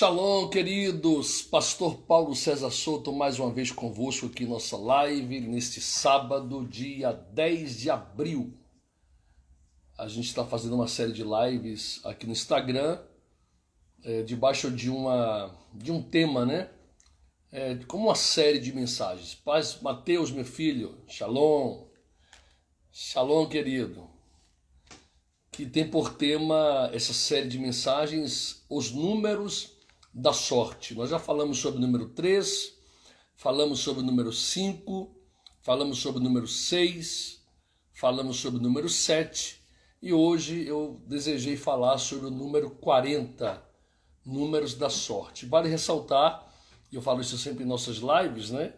Shalom, queridos! Pastor Paulo César Souto, mais uma vez convosco aqui em nossa live, neste sábado, dia 10 de abril. A gente está fazendo uma série de lives aqui no Instagram, debaixo de um tema, né? Como uma série de mensagens. Paz, Mateus, meu filho, Shalom. Shalom, querido. Que tem por tema essa série de mensagens, os números da sorte. Nós já falamos sobre o número 3, falamos sobre o número 5, falamos sobre o número 6, falamos sobre o número 7 e hoje eu desejei falar sobre o número 40, números da sorte. Vale ressaltar, e eu falo isso sempre em nossas lives, né?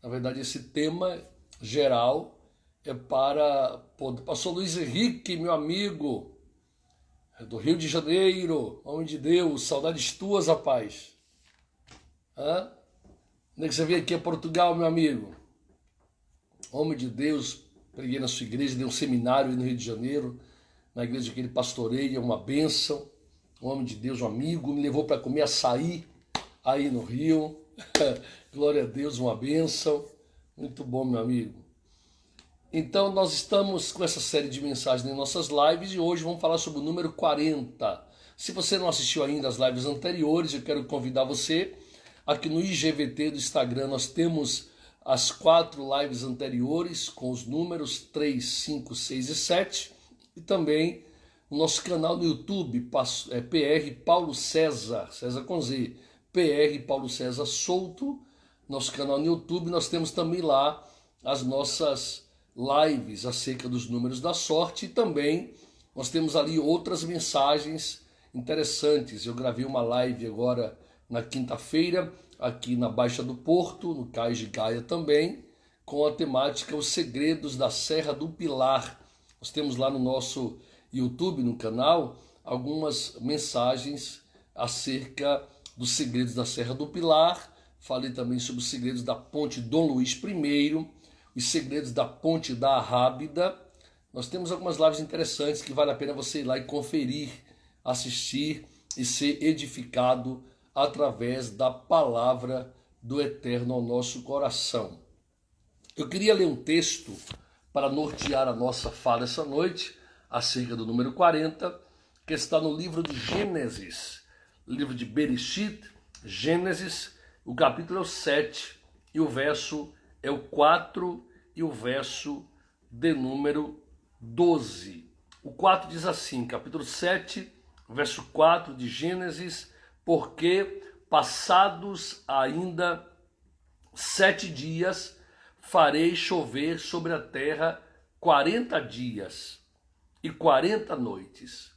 Na verdade, esse tema geral é para pastor Luiz Henrique, meu amigo, do Rio de Janeiro, homem de Deus, saudades tuas, rapaz. Onde é que você veio aqui a Portugal, meu amigo? Homem de Deus, preguei na sua igreja, dei um seminário aí no Rio de Janeiro, na igreja que ele pastoreia, uma bênção. Homem de Deus, um amigo, me levou para comer açaí aí no Rio. Glória a Deus, uma bênção. Muito bom, meu amigo. Então, nós estamos com essa série de mensagens em nossas lives e hoje vamos falar sobre o número 40. Se você não assistiu ainda às lives anteriores, eu quero convidar você. Aqui no IGVT do Instagram nós temos as 4 lives anteriores com os números 3, 5, 6 e 7. E também no nosso canal no YouTube, PR Paulo César, César com Z, PR Paulo César Souto. Nosso canal no YouTube, nós temos também lá as nossas lives acerca dos números da sorte e também nós temos ali outras mensagens interessantes. Eu gravei uma live agora na quinta-feira aqui na Baixa do Porto, no Cais de Gaia também, com a temática Os Segredos da Serra do Pilar. Nós temos lá no nosso YouTube, no canal, algumas mensagens acerca dos segredos da Serra do Pilar. Falei também sobre os segredos da Ponte Dom Luís I, os segredos da Ponte da Arrábida. Nós temos algumas lives interessantes que vale a pena você ir lá e conferir, assistir e ser edificado através da palavra do Eterno ao nosso coração. Eu queria ler um texto para nortear a nossa fala essa noite, acerca do número 40, que está no livro de Gênesis, livro de Bereshit, Gênesis, o capítulo é o 7 e o verso é o 4 e o verso de número 12. O 4 diz assim, capítulo 7, verso 4 de Gênesis: porque passados ainda 7 dias, farei chover sobre a terra 40 dias e 40 noites.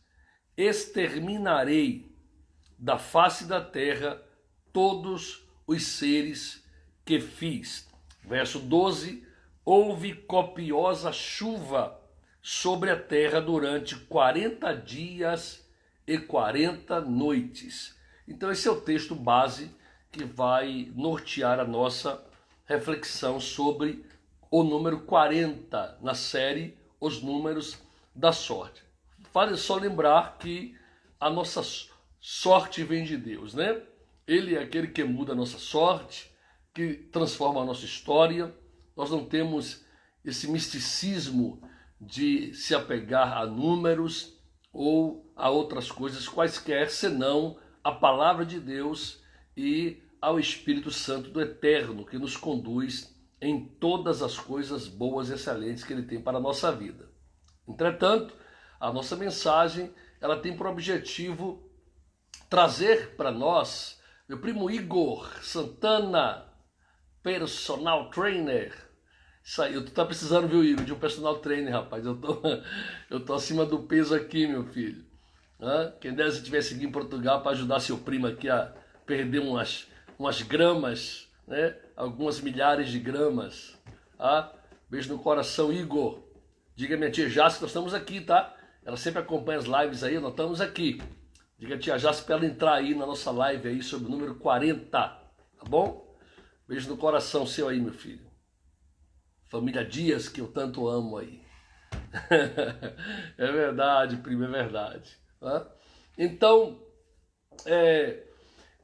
Exterminarei da face da terra todos os seres que fiz. Verso 12: houve copiosa chuva sobre a terra durante 40 dias e 40 noites. Então esse é o texto base que vai nortear a nossa reflexão sobre o número 40 na série Os Números da Sorte. Vale só lembrar que a nossa sorte vem de Deus, né? Ele é aquele que muda a nossa sorte, que transforma a nossa história. Nós não temos esse misticismo de se apegar a números ou a outras coisas quaisquer, senão a palavra de Deus e ao Espírito Santo do Eterno, que nos conduz em todas as coisas boas e excelentes que Ele tem para a nossa vida. Entretanto, a nossa mensagem ela tem por objetivo trazer para nós, meu primo Igor Santana, personal trainer. Isso aí, tu tá precisando, viu, Igor, de um personal trainer, rapaz. Eu tô acima do peso aqui, meu filho. Quem dera se tivesse aqui em Portugal para ajudar seu primo aqui a perder umas gramas, né? Algumas milhares de gramas. Beijo no coração, Igor. Diga a minha tia Jace que nós estamos aqui, tá? Ela sempre acompanha as lives aí, nós estamos aqui. Diga a tia Jace para ela entrar aí na nossa live aí sobre o número 40, tá bom? Beijo no coração seu aí, meu filho. Família Dias, que eu tanto amo aí. É verdade, primo, é verdade. Então,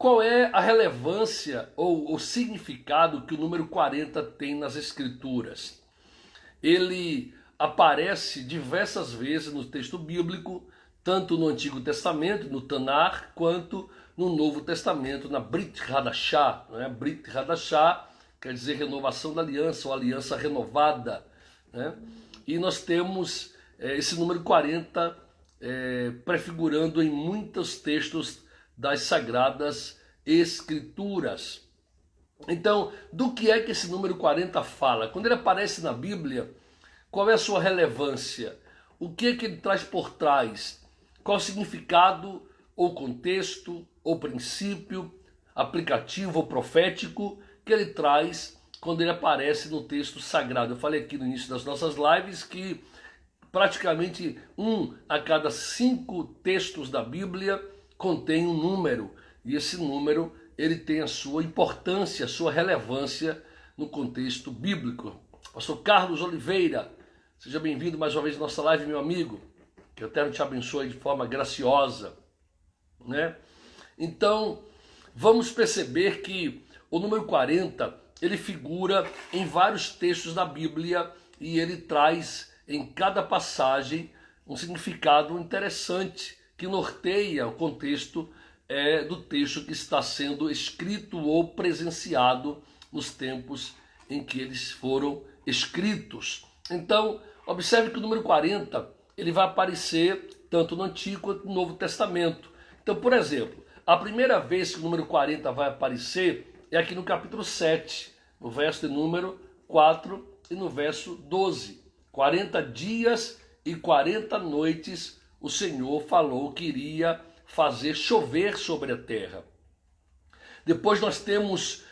qual é a relevância ou o significado que o número 40 tem nas Escrituras? Ele aparece diversas vezes no texto bíblico, tanto no Antigo Testamento, no Tanar, quanto no Novo Testamento, na Brit Hadashah. Né? Brit Hadashah quer dizer renovação da aliança, ou aliança renovada. Né? E nós temos esse número 40 prefigurando em muitos textos das Sagradas Escrituras. Então, do que é que esse número 40 fala? Quando ele aparece na Bíblia, qual é a sua relevância? O que é que ele traz por trás? Qual o significado, ou contexto, ou princípio, aplicativo ou profético que ele traz quando ele aparece no texto sagrado? Eu falei aqui no início das nossas lives que praticamente 1 a cada 5 textos da Bíblia contém um número, e esse número ele tem a sua importância, a sua relevância no contexto bíblico. Pastor Carlos Oliveira, seja bem-vindo mais uma vez à nossa live, meu amigo. Que o Eterno te abençoe de forma graciosa. Né? Então, vamos perceber que o número 40, ele figura em vários textos da Bíblia e ele traz em cada passagem um significado interessante que norteia o contexto do texto que está sendo escrito ou presenciado nos tempos em que eles foram escritos. Então, observe que o número 40 ele vai aparecer tanto no Antigo quanto no Novo Testamento. Então, por exemplo, a primeira vez que o número 40 vai aparecer é aqui no capítulo 7, no verso de número 4 e no verso 12. 40 dias e 40 noites o Senhor falou que iria fazer chover sobre a terra. Depois nós temos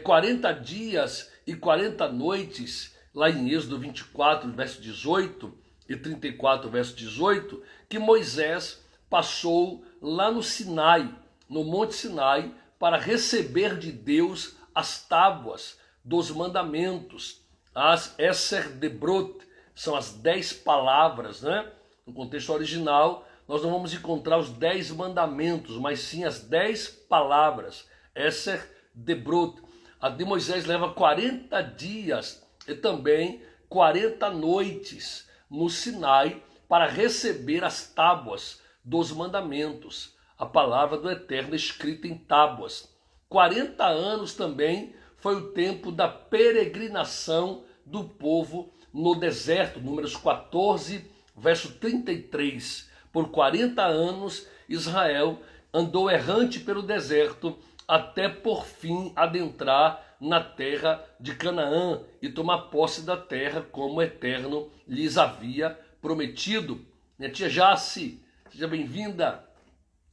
40 dias e 40 noites, lá em Êxodo 24, verso 18 e 34, verso 18, que Moisés passou lá no Sinai, no Monte Sinai, para receber de Deus as tábuas dos mandamentos, as Esser Debrot, são as 10 palavras, né? No contexto original, nós não vamos encontrar os 10 mandamentos, mas sim as 10 palavras, Esser Debrot. A de Moisés leva 40 dias e também 40 noites no Sinai para receber as tábuas dos mandamentos, a palavra do Eterno escrita em tábuas. 40 anos também foi o tempo da peregrinação do povo no deserto, Números 14, verso 33. Por 40 anos Israel andou errante pelo deserto até por fim adentrar na terra de Canaã e tomar posse da terra como o Eterno lhes havia prometido. Minha tia Jace, seja bem-vinda.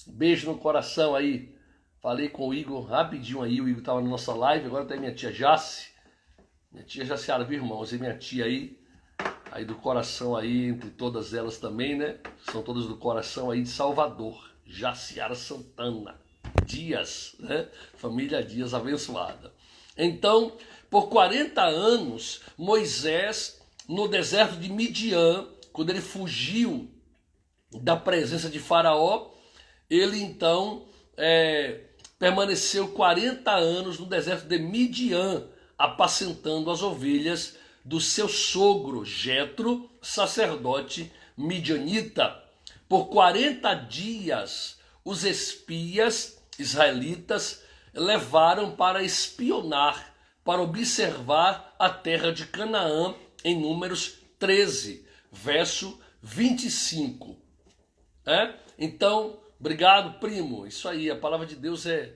Beijo no coração aí. Falei com o Igor rapidinho aí, o Igor estava na nossa live, agora tem minha tia Jace. Minha tia Jaciara, viu, irmãos? E minha tia aí do coração aí, entre todas elas também, né? São todas do coração aí de Salvador. Jaciara Santana. Dias, né? Família Dias abençoada. Então, por 40 anos, Moisés, no deserto de Midian, quando ele fugiu da presença de Faraó, ele então permaneceu 40 anos no deserto de Midian, apacentando as ovelhas do seu sogro Jetro, sacerdote midianita. Por 40 dias, os espias israelitas levaram para espionar, para observar a terra de Canaã, em Números 13, verso 25. Então, obrigado, primo. Isso aí, a palavra de Deus é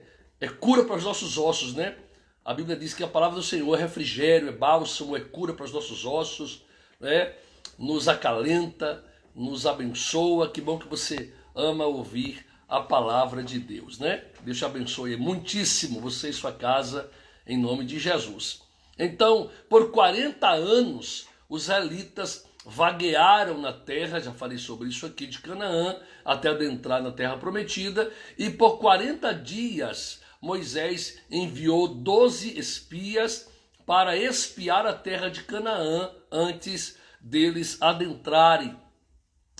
cura para os nossos ossos, né? A Bíblia diz que a palavra do Senhor é refrigério, é bálsamo, é cura para os nossos ossos, né? Nos acalenta, nos abençoa. Que bom que você ama ouvir a palavra de Deus, né? Deus te abençoe muitíssimo, você e sua casa, em nome de Jesus. Então, por 40 anos, os israelitas vaguearam na terra, já falei sobre isso aqui, de Canaã, até adentrar na terra prometida, e por 40 dias Moisés enviou 12 espias para espiar a terra de Canaã antes deles adentrarem.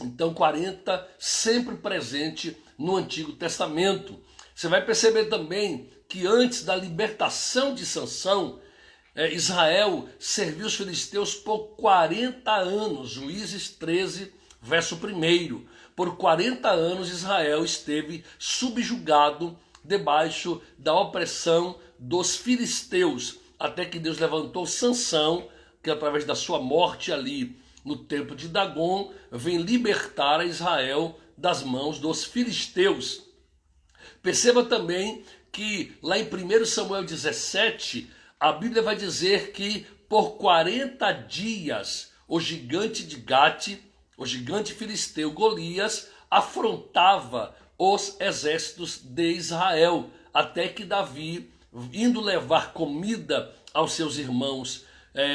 Então 40 sempre presente no Antigo Testamento. Você vai perceber também que antes da libertação de Sansão, Israel serviu os filisteus por 40 anos. Juízes 13, verso 1. Por 40 anos Israel esteve subjugado debaixo da opressão dos filisteus, até que Deus levantou Sansão, que através da sua morte ali no templo de Dagon, vem libertar a Israel das mãos dos filisteus. Perceba também que lá em 1 Samuel 17, a Bíblia vai dizer que por 40 dias o gigante de Gate, o gigante filisteu Golias, afrontava os exércitos de Israel, até que Davi, indo levar comida aos seus irmãos,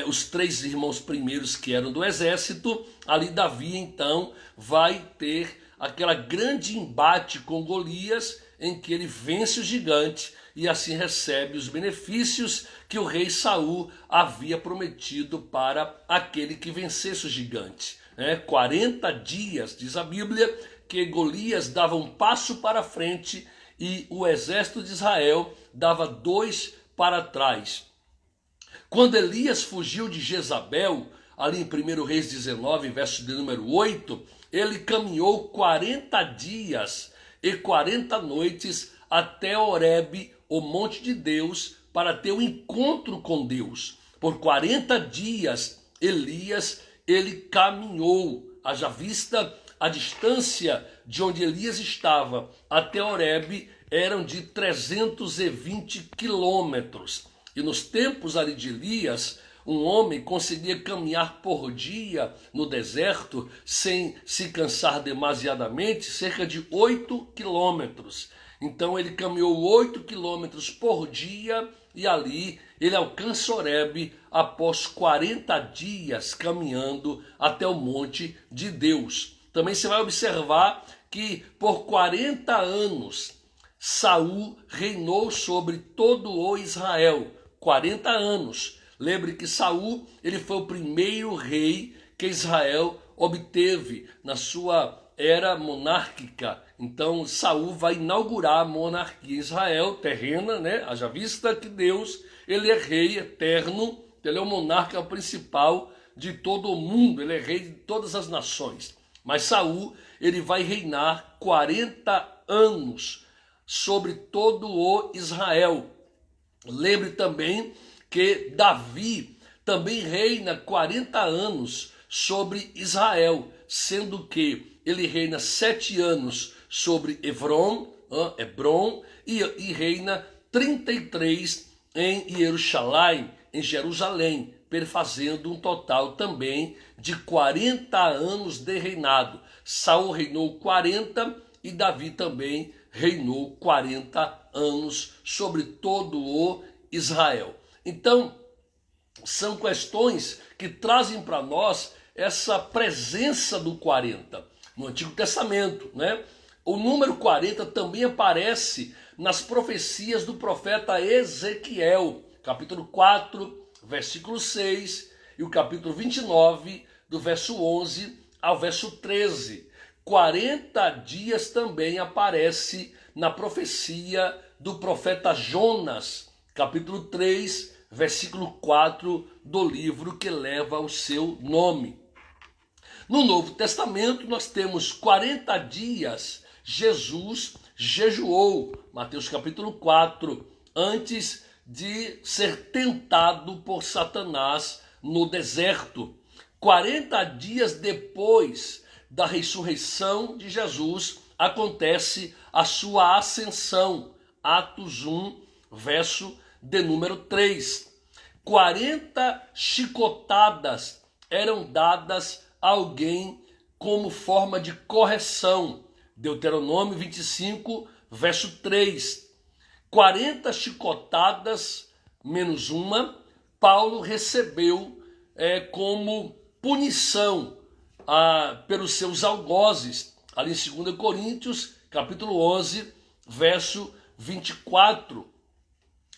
os 3 irmãos primeiros que eram do exército, ali Davi então vai ter aquela grande embate com Golias, em que ele vence o gigante e assim recebe os benefícios que o rei Saul havia prometido para aquele que vencesse o gigante. 40 dias, diz a Bíblia, que Golias dava um passo para frente e o exército de Israel dava 2 para trás. Quando Elias fugiu de Jezabel, ali em 1 Reis 19, verso de número 8, ele caminhou 40 dias e 40 noites até Horebe, o monte de Deus, para ter um encontro com Deus. Por 40 dias, Elias, ele caminhou, haja vista a distância de onde Elias estava até Horebe eram de 320 quilômetros. E nos tempos ali de Elias, um homem conseguia caminhar por dia no deserto sem se cansar demasiadamente, cerca de 8 quilômetros. Então ele caminhou 8 quilômetros por dia e ali ele alcança Horebe após 40 dias caminhando até o monte de Deus. Também você vai observar que por 40 anos Saul reinou sobre todo o Israel. 40 anos. Lembre que Saul, ele foi o primeiro rei que Israel obteve na sua era monárquica. Então Saul vai inaugurar a monarquia em Israel, terrena, Haja vista que Deus, ele é rei eterno, ele é o monarca principal de todo o mundo, ele é rei de todas as nações. Mas Saul, ele vai reinar 40 anos sobre todo o Israel. Lembre também que Davi também reina 40 anos sobre Israel, sendo que ele reina 7 anos sobre Hebron e reina 33 em Jerusalém, perfazendo um total também de 40 anos de reinado. Saul reinou 40 e Davi também reinou 40 anos sobre todo o Israel. Então, são questões que trazem para nós essa presença do 40 no Antigo Testamento, O número 40 também aparece nas profecias do profeta Ezequiel, capítulo 4, versículo 6, e o capítulo 29, do verso 11 ao verso 13. 40 dias também aparece na profecia do profeta Jonas, capítulo 3, versículo 4 do livro que leva o seu nome. No Novo Testamento nós temos 40 dias Jesus jejuou, Mateus capítulo 4, antes de ser tentado por Satanás no deserto. 40 dias depois da ressurreição de Jesus acontece a sua ascensão, Atos 1, verso de número 3. 40 chicotadas eram dadas a alguém como forma de correção, Deuteronômio 25, verso 3. 40 chicotadas menos uma, Paulo recebeu como punição pelos seus algozes, ali em 2 Coríntios, capítulo 11, verso 24.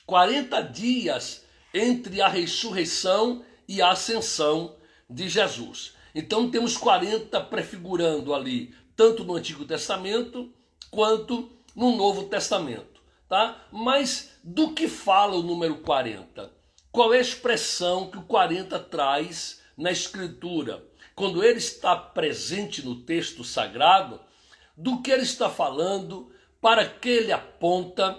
40 dias entre a ressurreição e a ascensão de Jesus. Então temos 40 prefigurando ali, tanto no Antigo Testamento quanto no Novo Testamento. tá? Mas do que fala o número 40? Qual é a expressão que o 40 traz na Escritura? Quando ele está presente no texto sagrado, do que ele está falando, para que ele aponta,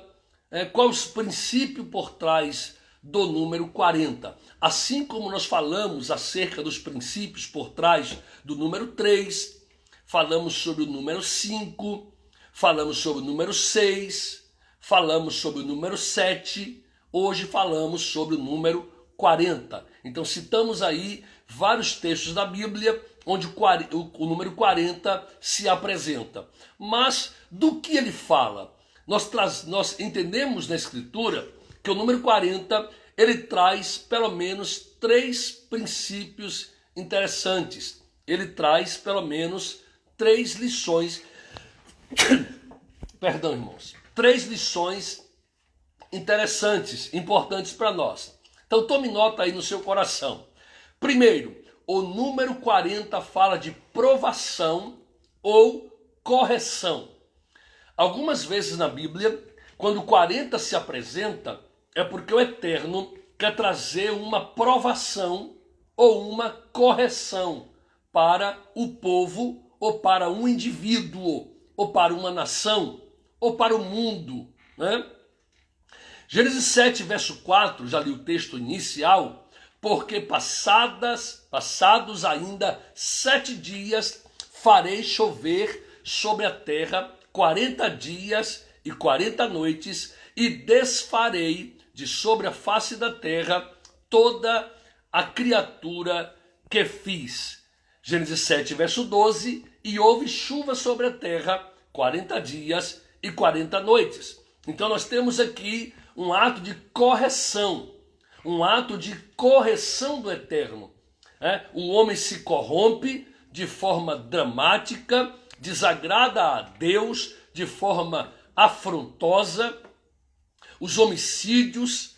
quais os princípios por trás do número 40. Assim como nós falamos acerca dos princípios por trás do número 3, falamos sobre o número 5, falamos sobre o número 6, falamos sobre o número 7, hoje falamos sobre o número 40. Então citamos aí vários textos da Bíblia onde o número 40 se apresenta. Mas do que ele fala? Nós entendemos na Escritura que o número 40 ele traz pelo menos 3 princípios interessantes. Ele traz pelo menos 3 lições. Perdão, irmãos. 3 lições interessantes, importantes para nós. Então tome nota aí no seu coração. Primeiro, o número 40 fala de provação ou correção. Algumas vezes na Bíblia, quando o 40 se apresenta, é porque o Eterno quer trazer uma provação ou uma correção para o povo, ou para um indivíduo, ou para uma nação, ou para o mundo, né? Gênesis 7, verso 4, já li o texto inicial, porque passados ainda 7 dias, farei chover sobre a terra 40 dias e 40 noites, e desfarei de sobre a face da terra toda a criatura que fiz. Gênesis 7, verso 12, e houve chuva sobre a terra 40 dias e 40 noites. Então nós temos aqui um ato de correção, do Eterno. O homem se corrompe de forma dramática, desagrada a Deus de forma afrontosa. Os homicídios,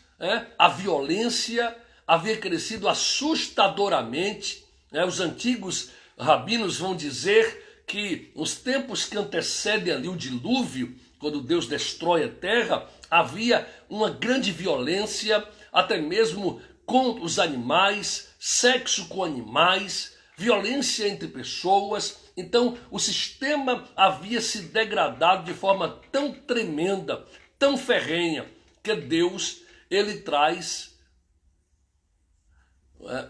a violência havia crescido assustadoramente. Os antigos rabinos vão dizer que nos tempos que antecedem ali o dilúvio, quando Deus destrói a terra, havia uma grande violência, até mesmo com os animais, sexo com animais, violência entre pessoas. Então o sistema havia se degradado de forma tão tremenda, tão ferrenha, que Deus, ele traz,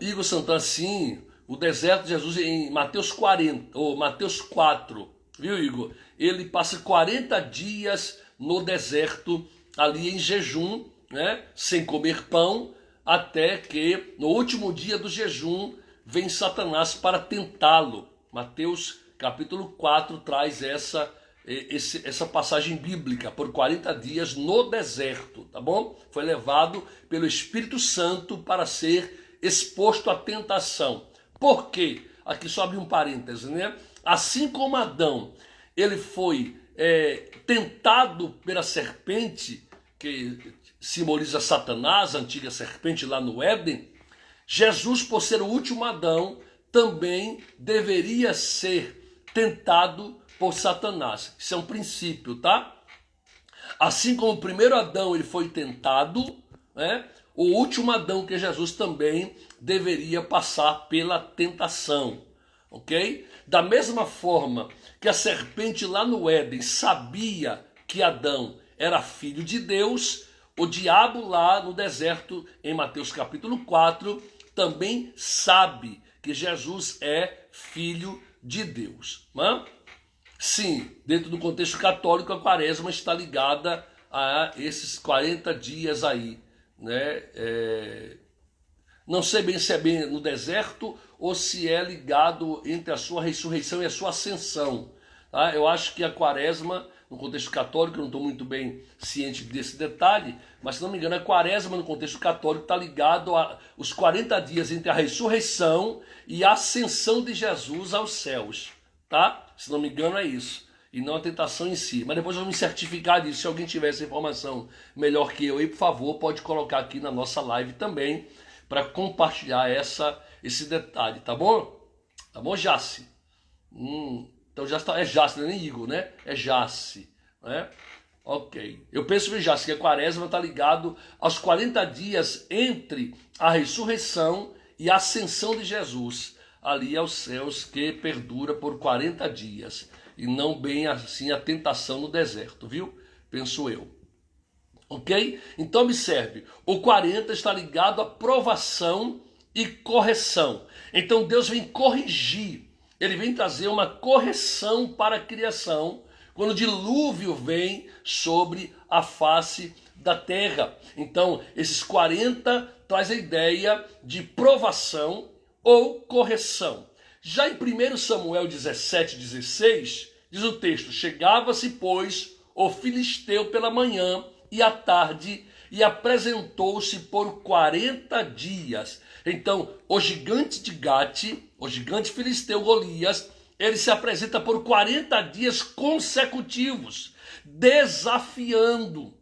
Igor Santana, sim, o deserto de Jesus em Mateus 40, ou Mateus 4, viu, Igor? Ele passa 40 dias no deserto, ali em jejum, sem comer pão, até que no último dia do jejum vem Satanás para tentá-lo. Mateus capítulo 4 traz essa passagem bíblica, por 40 dias no deserto, tá bom? Foi levado pelo Espírito Santo para ser exposto à tentação. Por quê? Aqui só abrir um parêntese, Assim como Adão, ele foi tentado pela serpente, que simboliza Satanás, a antiga serpente lá no Éden, Jesus, por ser o último Adão, também deveria ser tentado por Satanás. Isso é um princípio, tá? Assim como o primeiro Adão ele foi tentado, o último Adão, que é Jesus, também deveria passar pela tentação, ok? Da mesma forma que a serpente lá no Éden sabia que Adão era filho de Deus, o diabo lá no deserto, em Mateus capítulo 4, também sabe que Jesus é filho de Deus. Sim, dentro do contexto católico, a quaresma está ligada a esses 40 dias aí, Não sei bem se é bem no deserto ou se é ligado entre a sua ressurreição e a sua ascensão. Tá? Eu acho que a quaresma, no contexto católico, eu não estou muito bem ciente desse detalhe, mas se não me engano, a quaresma no contexto católico está ligado aos 40 dias entre a ressurreição e a ascensão de Jesus aos céus. Tá? Se não me engano é isso, e não a tentação em si. Mas depois eu vou me certificar disso. Se alguém tiver essa informação melhor que eu aí, por favor, pode colocar aqui na nossa live também, para compartilhar esse detalhe, tá bom? Tá bom, Jace? Então já está, é Jace, não é nem Igor, É Jace, Ok. Eu penso já que a quaresma está ligado aos 40 dias entre a ressurreição e a ascensão de Jesus ali aos céus, que perdura por 40 dias. E não bem assim a tentação no deserto, viu? Penso eu. Ok? Então observe, o 40 está ligado à provação e correção. Então Deus vem corrigir, ele vem trazer uma correção para a criação, quando o dilúvio vem sobre a face da terra. Então esses 40 traz a ideia de provação ou correção. Já em 1 Samuel 17:16, diz o texto: chegava-se, pois, o filisteu pela manhã e à tarde, e apresentou-se por 40 dias. Então, o gigante de Gate, o gigante filisteu Golias, ele se apresenta por 40 dias consecutivos, desafiando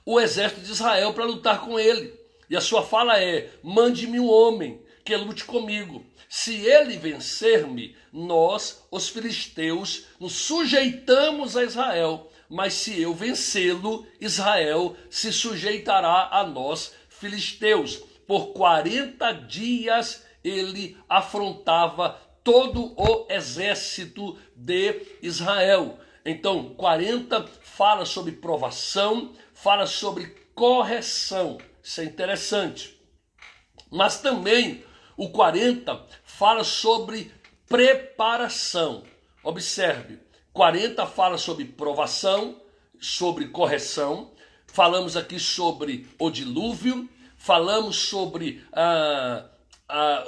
o exército de Israel para lutar com ele. E a sua fala é: mande-me um homem que lute comigo. Se ele vencer-me, nós, os filisteus, nos sujeitamos a Israel. Mas se eu vencê-lo, Israel se sujeitará a nós, filisteus. Por 40 dias ele afrontava todo o exército de Israel. Então, 40 fala sobre provação, fala sobre correção. Isso é interessante. Mas também o 40 fala sobre preparação. Observe, 40 fala sobre provação, sobre correção. Falamos aqui sobre o dilúvio, falamos sobre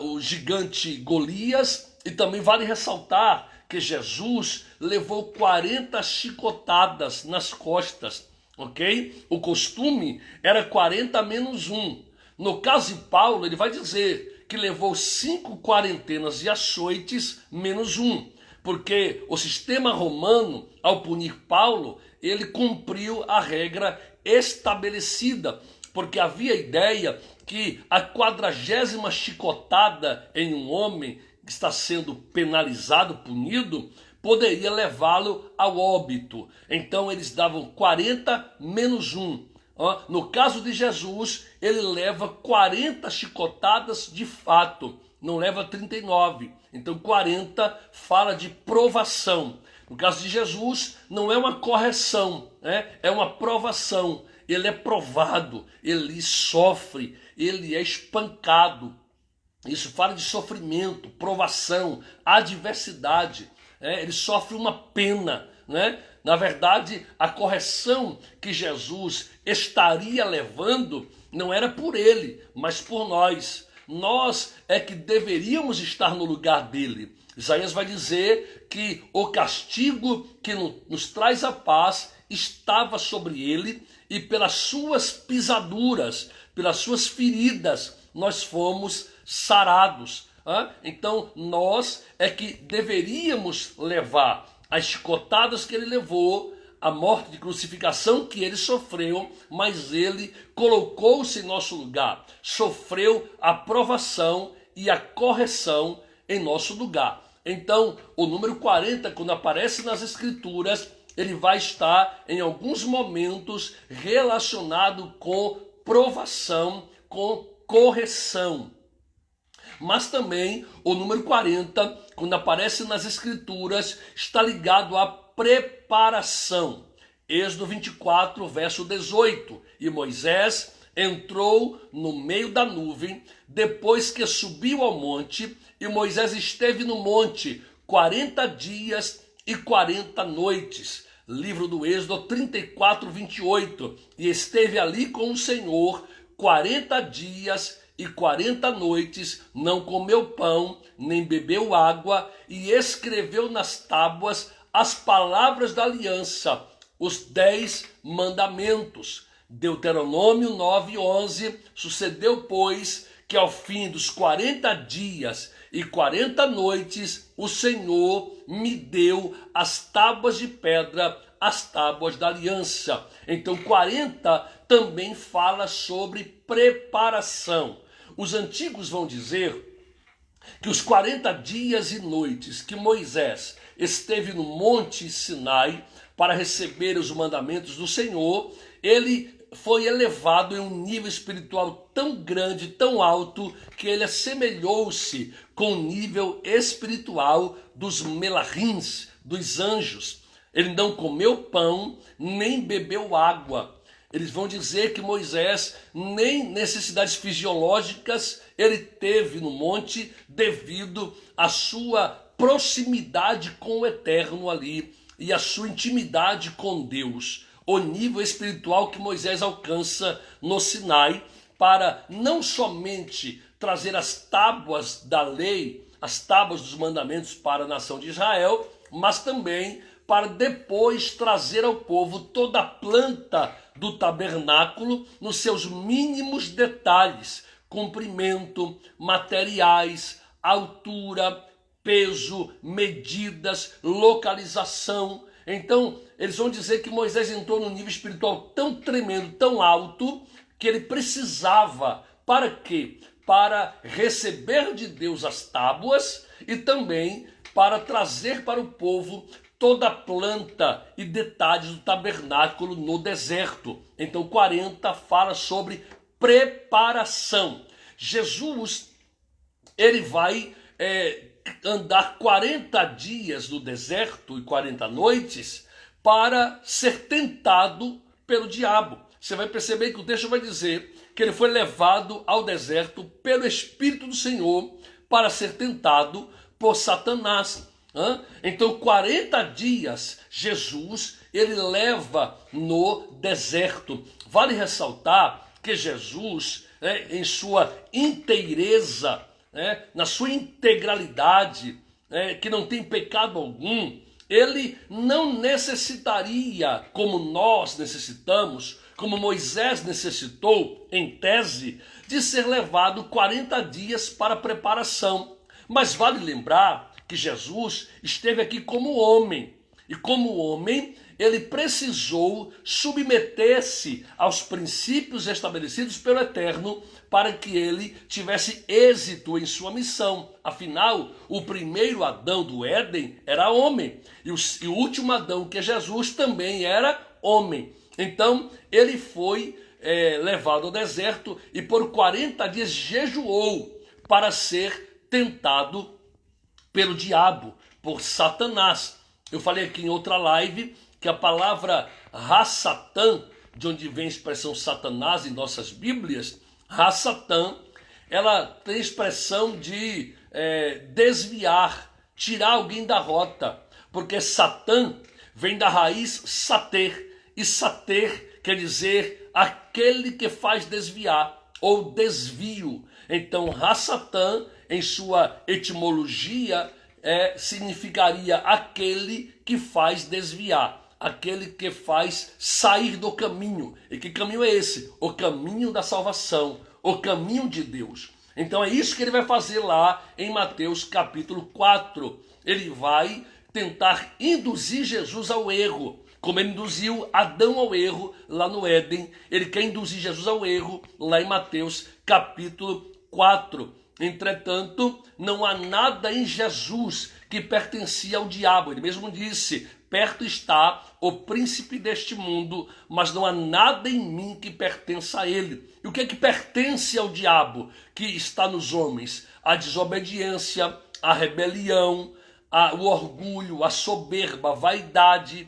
o gigante Golias, e também vale ressaltar que Jesus levou 40 chicotadas nas costas, ok? O costume era 40 menos 1. No caso de Paulo, ele vai dizer que levou 5 quarentenas de açoites menos 1, porque o sistema romano, ao punir Paulo, ele cumpriu a regra estabelecida, porque havia a ideia que a 40ª chicotada em um homem que está sendo penalizado, punido, poderia levá-lo ao óbito. Então eles davam 40 menos 1. No caso de Jesus, ele leva 40 chicotadas de fato, não leva 39. Então 40 fala de provação. No caso de Jesus, não é uma correção, né? É uma provação. Ele é provado, ele sofre, ele é espancado. Isso fala de sofrimento, provação, adversidade. Ele sofre uma pena, né? Na verdade, a correção que Jesus estaria levando não era por ele, mas por nós. Nós é que deveríamos estar no lugar dele. Isaías vai dizer que o castigo que nos traz a paz estava sobre ele, e pelas suas pisaduras, pelas suas feridas, nós fomos sarados. Então nós é que deveríamos levar as chicotadas que ele levou, a morte de crucificação que ele sofreu, mas ele colocou-se em nosso lugar, sofreu a provação e a correção em nosso lugar. Então o número 40, quando aparece nas escrituras, ele vai estar em alguns momentos relacionado com provação, com correção. Mas também o número 40, quando aparece nas escrituras, está ligado à preparação. Êxodo 24, verso 18. E Moisés entrou no meio da nuvem, depois que subiu ao monte, e Moisés esteve no monte 40 dias e 40 noites. Livro do Êxodo 34, 28. E esteve ali com o Senhor 40 dias e 40 noites, não comeu pão, nem bebeu água, e escreveu nas tábuas as palavras da aliança, os 10 mandamentos. Deuteronômio 9, 11. Sucedeu, pois, que ao fim dos 40 dias e 40 noites, o Senhor me deu as tábuas de pedra, as tábuas da aliança. Então 40 também fala sobre preparação. Os antigos vão dizer que os 40 dias e noites que Moisés esteve no Monte Sinai para receber os mandamentos do Senhor, ele foi elevado em um nível espiritual tão grande, tão alto, que ele assemelhou-se com o nível espiritual dos melahins, dos anjos. Ele não comeu pão, nem bebeu água. Eles vão dizer que Moisés nem necessidades fisiológicas ele teve no monte devido à sua proximidade com o Eterno ali e a sua intimidade com Deus. O nível espiritual que Moisés alcança no Sinai para não somente trazer as tábuas da lei, as tábuas dos mandamentos para a nação de Israel, mas também para depois trazer ao povo toda a planta do tabernáculo nos seus mínimos detalhes, comprimento, materiais, altura, peso, medidas, localização. Então, eles vão dizer que Moisés entrou num nível espiritual tão tremendo, tão alto, que ele precisava, para quê? Para receber de Deus as tábuas e também para trazer para o povo toda a planta e detalhes do tabernáculo no deserto. Então 40 fala sobre preparação. Jesus, ele vai andar 40 dias no deserto e 40 noites para ser tentado pelo diabo. Você vai perceber que o texto vai dizer que ele foi levado ao deserto pelo Espírito do Senhor para ser tentado por Satanás. Então 40 dias Jesus ele leva no deserto. Vale ressaltar que Jesus, em sua inteireza, na sua integralidade, que não tem pecado algum, ele não necessitaria, como nós necessitamos, como Moisés necessitou, em tese, de ser levado 40 dias para preparação. Mas vale lembrar que Jesus esteve aqui como homem, e como homem ele precisou submeter-se aos princípios estabelecidos pelo Eterno para que ele tivesse êxito em sua missão. Afinal, o primeiro Adão do Éden era homem, e o último Adão, que é Jesus, também era homem. Então, ele foi levado ao deserto e por 40 dias jejuou para ser tentado pelo diabo, por Satanás. Eu falei aqui em outra live que a palavra Ra-Satã, de onde vem a expressão Satanás em nossas Bíblias, Ra-Satã, ela tem a expressão de desviar, tirar alguém da rota, porque Satã vem da raiz sater, e sater quer dizer aquele que faz desviar, ou desvio. Então, Ra-Satã, em sua etimologia, significaria aquele que faz desviar, aquele que faz sair do caminho. E que caminho é esse? O caminho da salvação, o caminho de Deus. Então é isso que ele vai fazer lá em Mateus capítulo 4. Ele vai tentar induzir Jesus ao erro, como ele induziu Adão ao erro lá no Éden. Ele quer induzir Jesus ao erro lá em Mateus capítulo 4. Entretanto, não há nada em Jesus que pertencia ao diabo. Ele mesmo disse: perto está o príncipe deste mundo, mas não há nada em mim que pertença a ele. E o que é que pertence ao diabo que está nos homens? A desobediência, a rebelião, o orgulho, a soberba, a vaidade.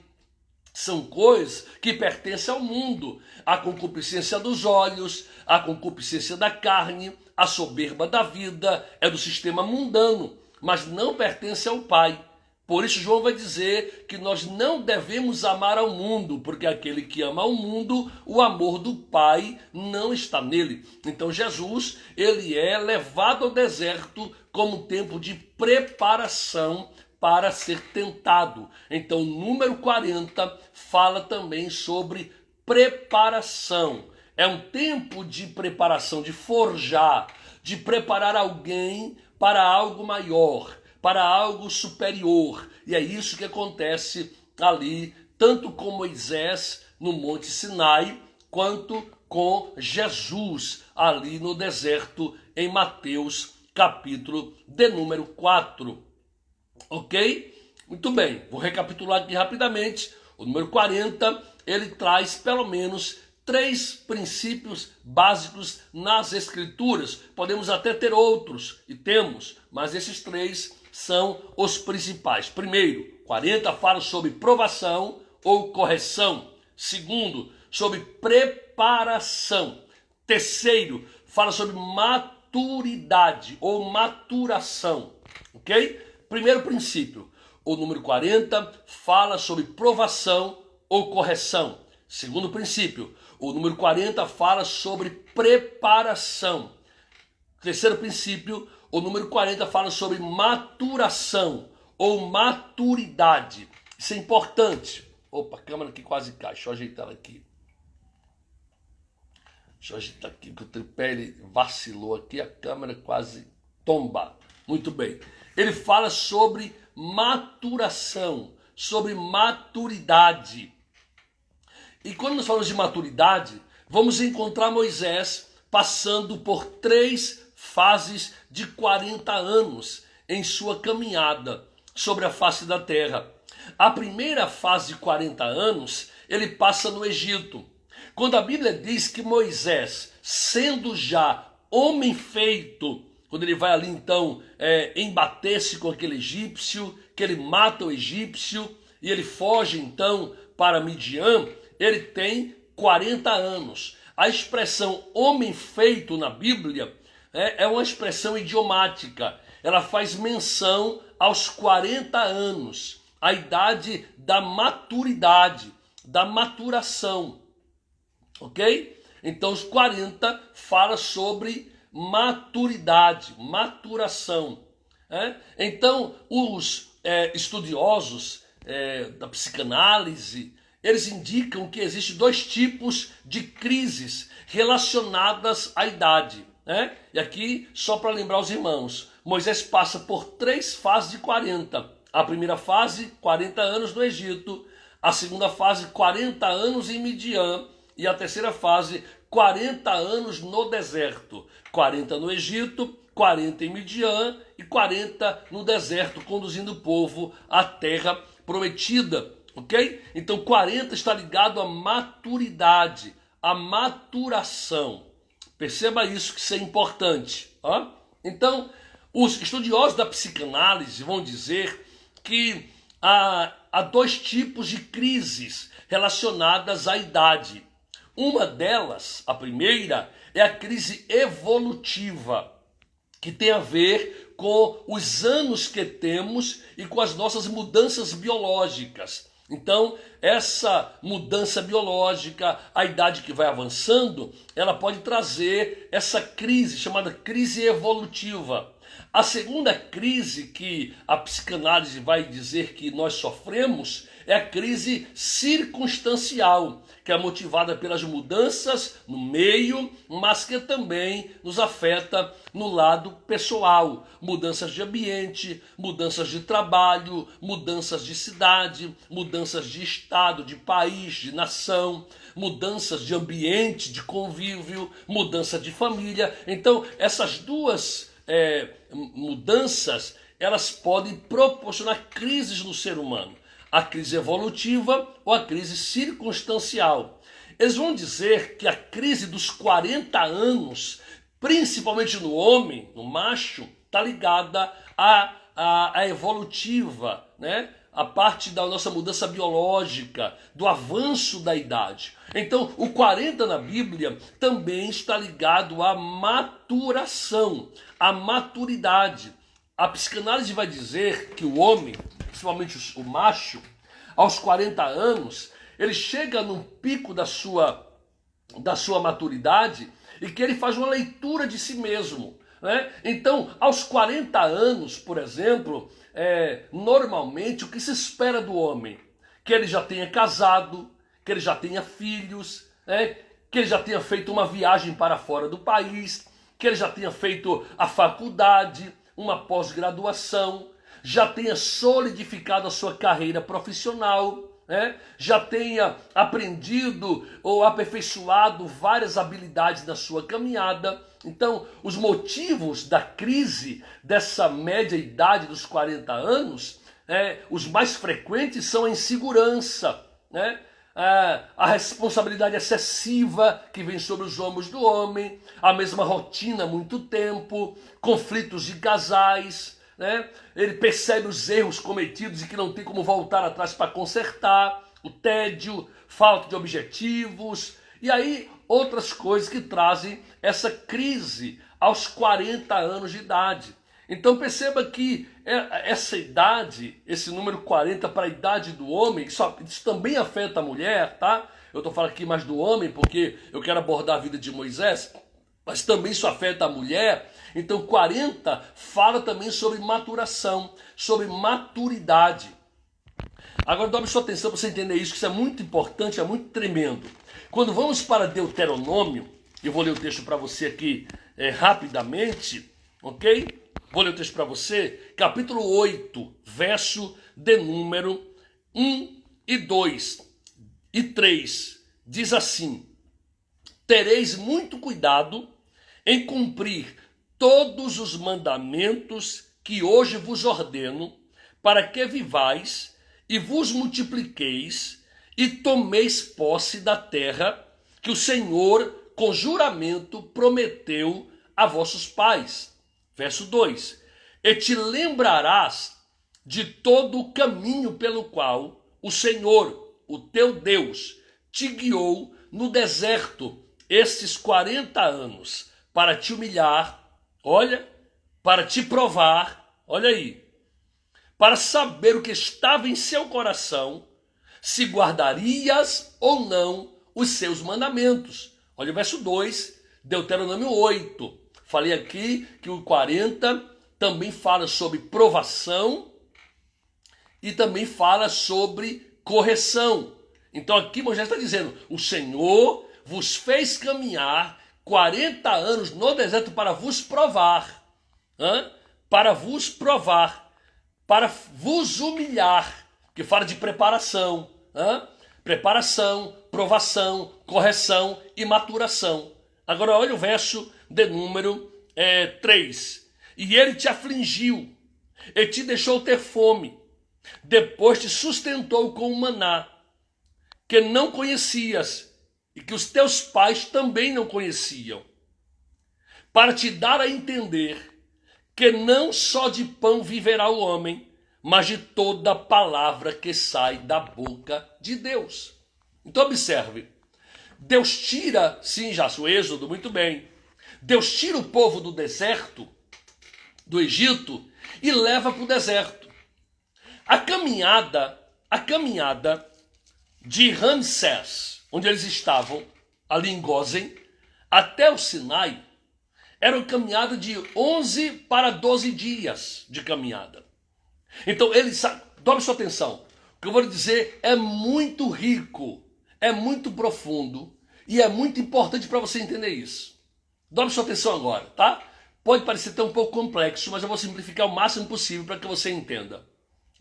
São coisas que pertencem ao mundo. A concupiscência dos olhos, a concupiscência da carne, a soberba da vida, é do sistema mundano, mas não pertence ao Pai. Por isso João vai dizer que nós não devemos amar ao mundo, porque aquele que ama ao mundo, o amor do Pai não está nele. Então Jesus, ele é levado ao deserto como tempo de preparação para ser tentado. Então o número 40 fala também sobre preparação. É um tempo de preparação, de forjar, de preparar alguém para algo maior, para algo superior. E é isso que acontece ali, tanto com Moisés no Monte Sinai, quanto com Jesus ali no deserto, em Mateus capítulo de número 4. Ok? Muito bem, vou recapitular aqui rapidamente. O número 40, ele traz pelo menos 3 princípios básicos nas Escrituras. Podemos até ter outros, e temos, mas esses 3 são os principais. Primeiro, 40 fala sobre provação ou correção. Segundo, sobre preparação. Terceiro, fala sobre maturidade ou maturação. Ok? Primeiro princípio, o número 40 fala sobre provação ou correção. Segundo princípio, o número 40 fala sobre preparação. Terceiro princípio, o número 40 fala sobre maturação ou maturidade. Isso é importante. Opa, a câmera aqui quase cai. Deixa eu ajeitar ela aqui. Deixa eu ajeitar aqui, porque o tripé ele vacilou aqui, a câmera quase tomba. Muito bem. Ele fala sobre maturação, sobre maturidade. E quando nós falamos de maturidade, vamos encontrar Moisés passando por 3 fases de 40 anos em sua caminhada sobre a face da terra. A primeira fase de 40 anos, ele passa no Egito. Quando a Bíblia diz que Moisés, sendo já homem feito, quando ele vai ali então embater-se com aquele egípcio, que ele mata o egípcio e ele foge então para Midian, ele tem 40 anos. A expressão homem feito na Bíblia é uma expressão idiomática. Ela faz menção aos 40 anos, a idade da maturidade, da maturação. Ok? Então os 40 fala sobre maturidade, maturação. Então os estudiosos da psicanálise, eles indicam que existem 2 tipos de crises relacionadas à idade. E aqui, só para lembrar os irmãos, Moisés passa por 3 fases de 40. A primeira fase, 40 anos no Egito. A segunda fase, 40 anos em Midian. E a terceira fase, 40 anos no deserto. 40 no Egito, 40 em Midian e 40 no deserto, conduzindo o povo à terra prometida. Ok? Então 40 está ligado à maturidade, à maturação. Perceba isso, que isso é importante. Então, os estudiosos da psicanálise vão dizer que há 2 tipos de crises relacionadas à idade. Uma delas, a primeira, é a crise evolutiva, que tem a ver com os anos que temos e com as nossas mudanças biológicas. Então, essa mudança biológica, a idade que vai avançando, ela pode trazer essa crise, chamada crise evolutiva. A segunda crise que a psicanálise vai dizer que nós sofremos é a crise circunstancial, que é motivada pelas mudanças no meio, mas que também nos afeta no lado pessoal. Mudanças de ambiente, mudanças de trabalho, mudanças de cidade, mudanças de estado, de país, de nação, mudanças de ambiente, de convívio, mudança de família. Então, essas 2 mudanças, elas podem proporcionar crises no ser humano. A crise evolutiva ou a crise circunstancial. Eles vão dizer que a crise dos 40 anos, principalmente no homem, no macho, está ligada à evolutiva, a parte da nossa mudança biológica, do avanço da idade. Então, o 40 na Bíblia também está ligado à maturação, à maturidade. A psicanálise vai dizer que o homem, principalmente o macho, aos 40 anos, ele chega num pico da sua maturidade e que ele faz uma leitura de si mesmo. Então, aos 40 anos, por exemplo, normalmente o que se espera do homem? Que ele já tenha casado, que ele já tenha filhos, que ele já tenha feito uma viagem para fora do país, que ele já tenha feito a faculdade, uma pós-graduação, já tenha solidificado a sua carreira profissional, já tenha aprendido ou aperfeiçoado várias habilidades na sua caminhada. Então, os motivos da crise dessa média idade dos 40 anos os mais frequentes são a insegurança, né? A responsabilidade excessiva que vem sobre os ombros do homem, a mesma rotina há muito tempo, conflitos de casais, né? Ele percebe os erros cometidos e que não tem como voltar atrás para consertar, o tédio, falta de objetivos, e aí outras coisas que trazem essa crise aos 40 anos de idade. Então perceba que essa idade, esse número 40 para a idade do homem, isso também afeta a mulher, tá? Eu estou falando aqui mais do homem porque eu quero abordar a vida de Moisés, mas também isso afeta a mulher. Então 40 fala também sobre maturação, sobre maturidade. Agora dobre sua atenção para você entender isso, que isso é muito importante, é muito tremendo. Quando vamos para Deuteronômio, eu vou ler o texto para você aqui rapidamente, ok? Vou ler o texto para você, capítulo 8, verso de número 1 e 2 e 3. Diz assim: tereis muito cuidado em cumprir todos os mandamentos que hoje vos ordeno, para que vivais e vos multipliqueis e tomeis posse da terra que o Senhor, com juramento, prometeu a vossos pais. Verso 2: e te lembrarás de todo o caminho pelo qual o Senhor, o teu Deus, te guiou no deserto estes 40 anos, para te humilhar, olha, para te provar, olha aí, para saber o que estava em seu coração, se guardarias ou não os seus mandamentos. Olha o verso 2, Deuteronômio 8. Falei aqui que o 40 também fala sobre provação e também fala sobre correção. Então aqui Moisés está dizendo, o Senhor vos fez caminhar 40 anos no deserto para vos provar, para vos provar, para vos humilhar, que fala de preparação, preparação, provação, correção e maturação. Agora olha o verso de número 3. E ele te afligiu, e te deixou ter fome, depois te sustentou com o maná, que não conhecias, e que os teus pais também não conheciam, para te dar a entender que não só de pão viverá o homem, mas de toda palavra que sai da boca de Deus. Então observe, Deus tira, sim, já o Êxodo, muito bem, Deus tira o povo do deserto, do Egito, e leva para o deserto. A caminhada de Ramsés, onde eles estavam, ali em Gósen, até o Sinai, era uma caminhada de 11 para 12 dias de caminhada. Então, tome sua atenção, o que eu vou lhe dizer é muito rico, é muito profundo e é muito importante para você entender isso. Tome sua atenção agora, tá? Pode parecer até um pouco complexo, mas eu vou simplificar o máximo possível para que você entenda.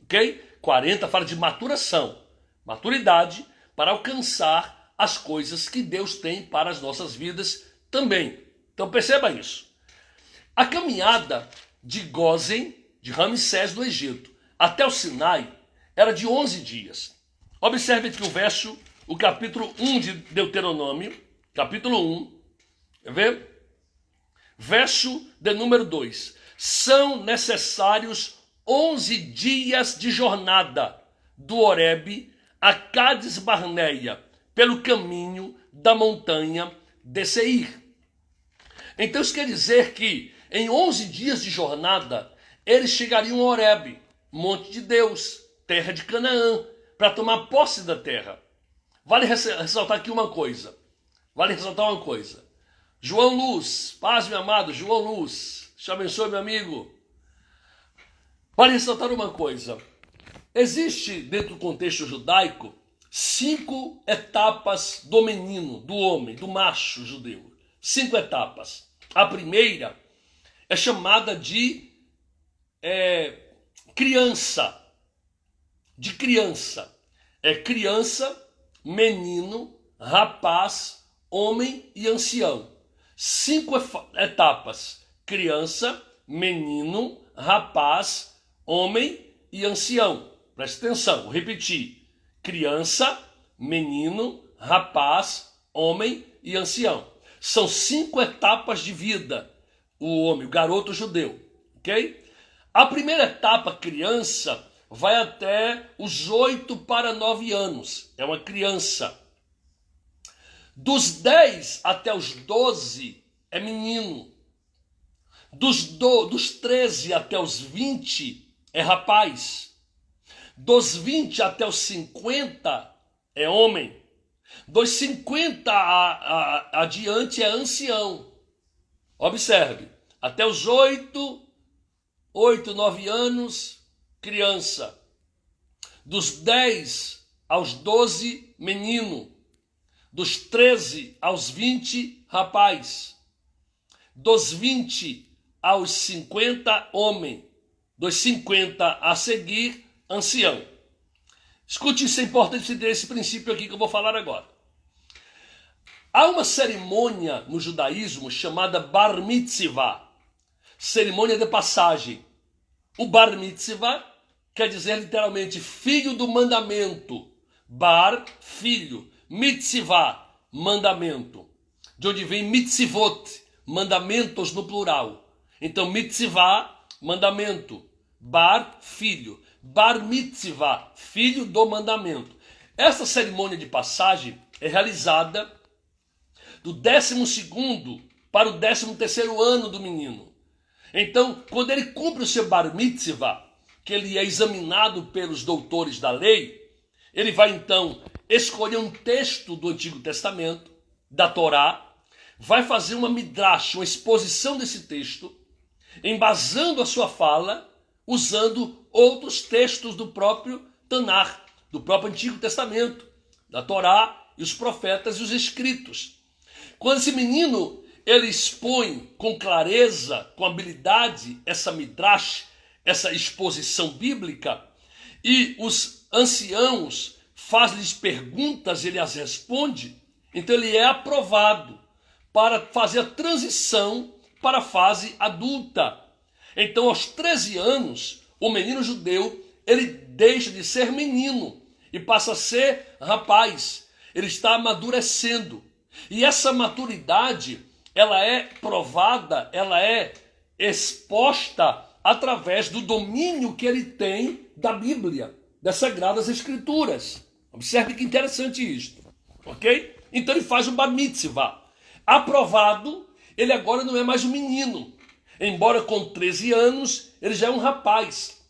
Ok? 40 fala de maturação, maturidade para alcançar as coisas que Deus tem para as nossas vidas também. Então perceba isso. A caminhada de Gósen, de Ramsés do Egito, até o Sinai, era de 11 dias. Observe aqui o capítulo 1 de Deuteronômio, capítulo 1, quer ver? Verso de número 2. São necessários 11 dias de jornada do Horebe a Cádiz Barneia, pelo caminho da montanha de Seir. Então isso quer dizer que em 11 dias de jornada, eles chegariam a Horebe, monte de Deus, terra de Canaã, para tomar posse da terra. Vale ressaltar aqui uma coisa. João Luz, paz, meu amado, João Luz, te abençoe, meu amigo. Vale ressaltar uma coisa. Existe, dentro do contexto judaico, 5 etapas do menino, do homem, do macho judeu. 5 etapas. A primeira é chamada de criança. É criança, menino, rapaz, homem e ancião. 5 etapas. Criança, menino, rapaz, homem e ancião. Presta atenção, vou repetir. Criança, menino, rapaz, homem e ancião. São 5 etapas de vida. O homem, o garoto judeu, ok? A primeira etapa, criança, vai até os 8 para 9 anos. É uma criança. Dos 10 até os 12 é menino. Dos 13 até os 20 é rapaz. Dos 20 até os 50 é homem. Dos 50 adiante é ancião. Observe, até os 8, 9 anos, criança. Dos 10 aos 12, menino. Dos 13 aos 20, rapaz. Dos 20 aos 50, homem. Dos 50 a seguir, ancião. Escute, isso é importante entender esse princípio aqui que eu vou falar agora. Há uma cerimônia no judaísmo chamada Bar Mitzvah, cerimônia de passagem. O Bar Mitzvah quer dizer literalmente filho do mandamento. Bar, filho. Mitzvah, mandamento. De onde vem mitzvot, mandamentos no plural. Então mitzvah, mandamento. Bar, filho. Bar Mitzvah, filho do mandamento. Essa cerimônia de passagem é realizada do 12º para o 13º ano do menino. Então, quando ele cumpre o seu Bar Mitzvah, que ele é examinado pelos doutores da lei, ele vai então escolher um texto do Antigo Testamento, da Torá, vai fazer uma midrash, uma exposição desse texto, embasando a sua fala, usando outros textos do próprio Tanar, do próprio Antigo Testamento, da Torá e os profetas e os escritos. Quando esse menino ele expõe com clareza, com habilidade, essa midrash, essa exposição bíblica, e os anciãos fazem-lhes perguntas, ele as responde, então ele é aprovado para fazer a transição para a fase adulta. Então, aos 13 anos, o menino judeu, ele deixa de ser menino e passa a ser rapaz. Ele está amadurecendo. E essa maturidade, ela é provada, ela é exposta através do domínio que ele tem da Bíblia, das Sagradas Escrituras. Observe que interessante isto, ok? Então ele faz o Bar Mitzvah. Aprovado, ele agora não é mais um menino. Embora com 13 anos, ele já é um rapaz.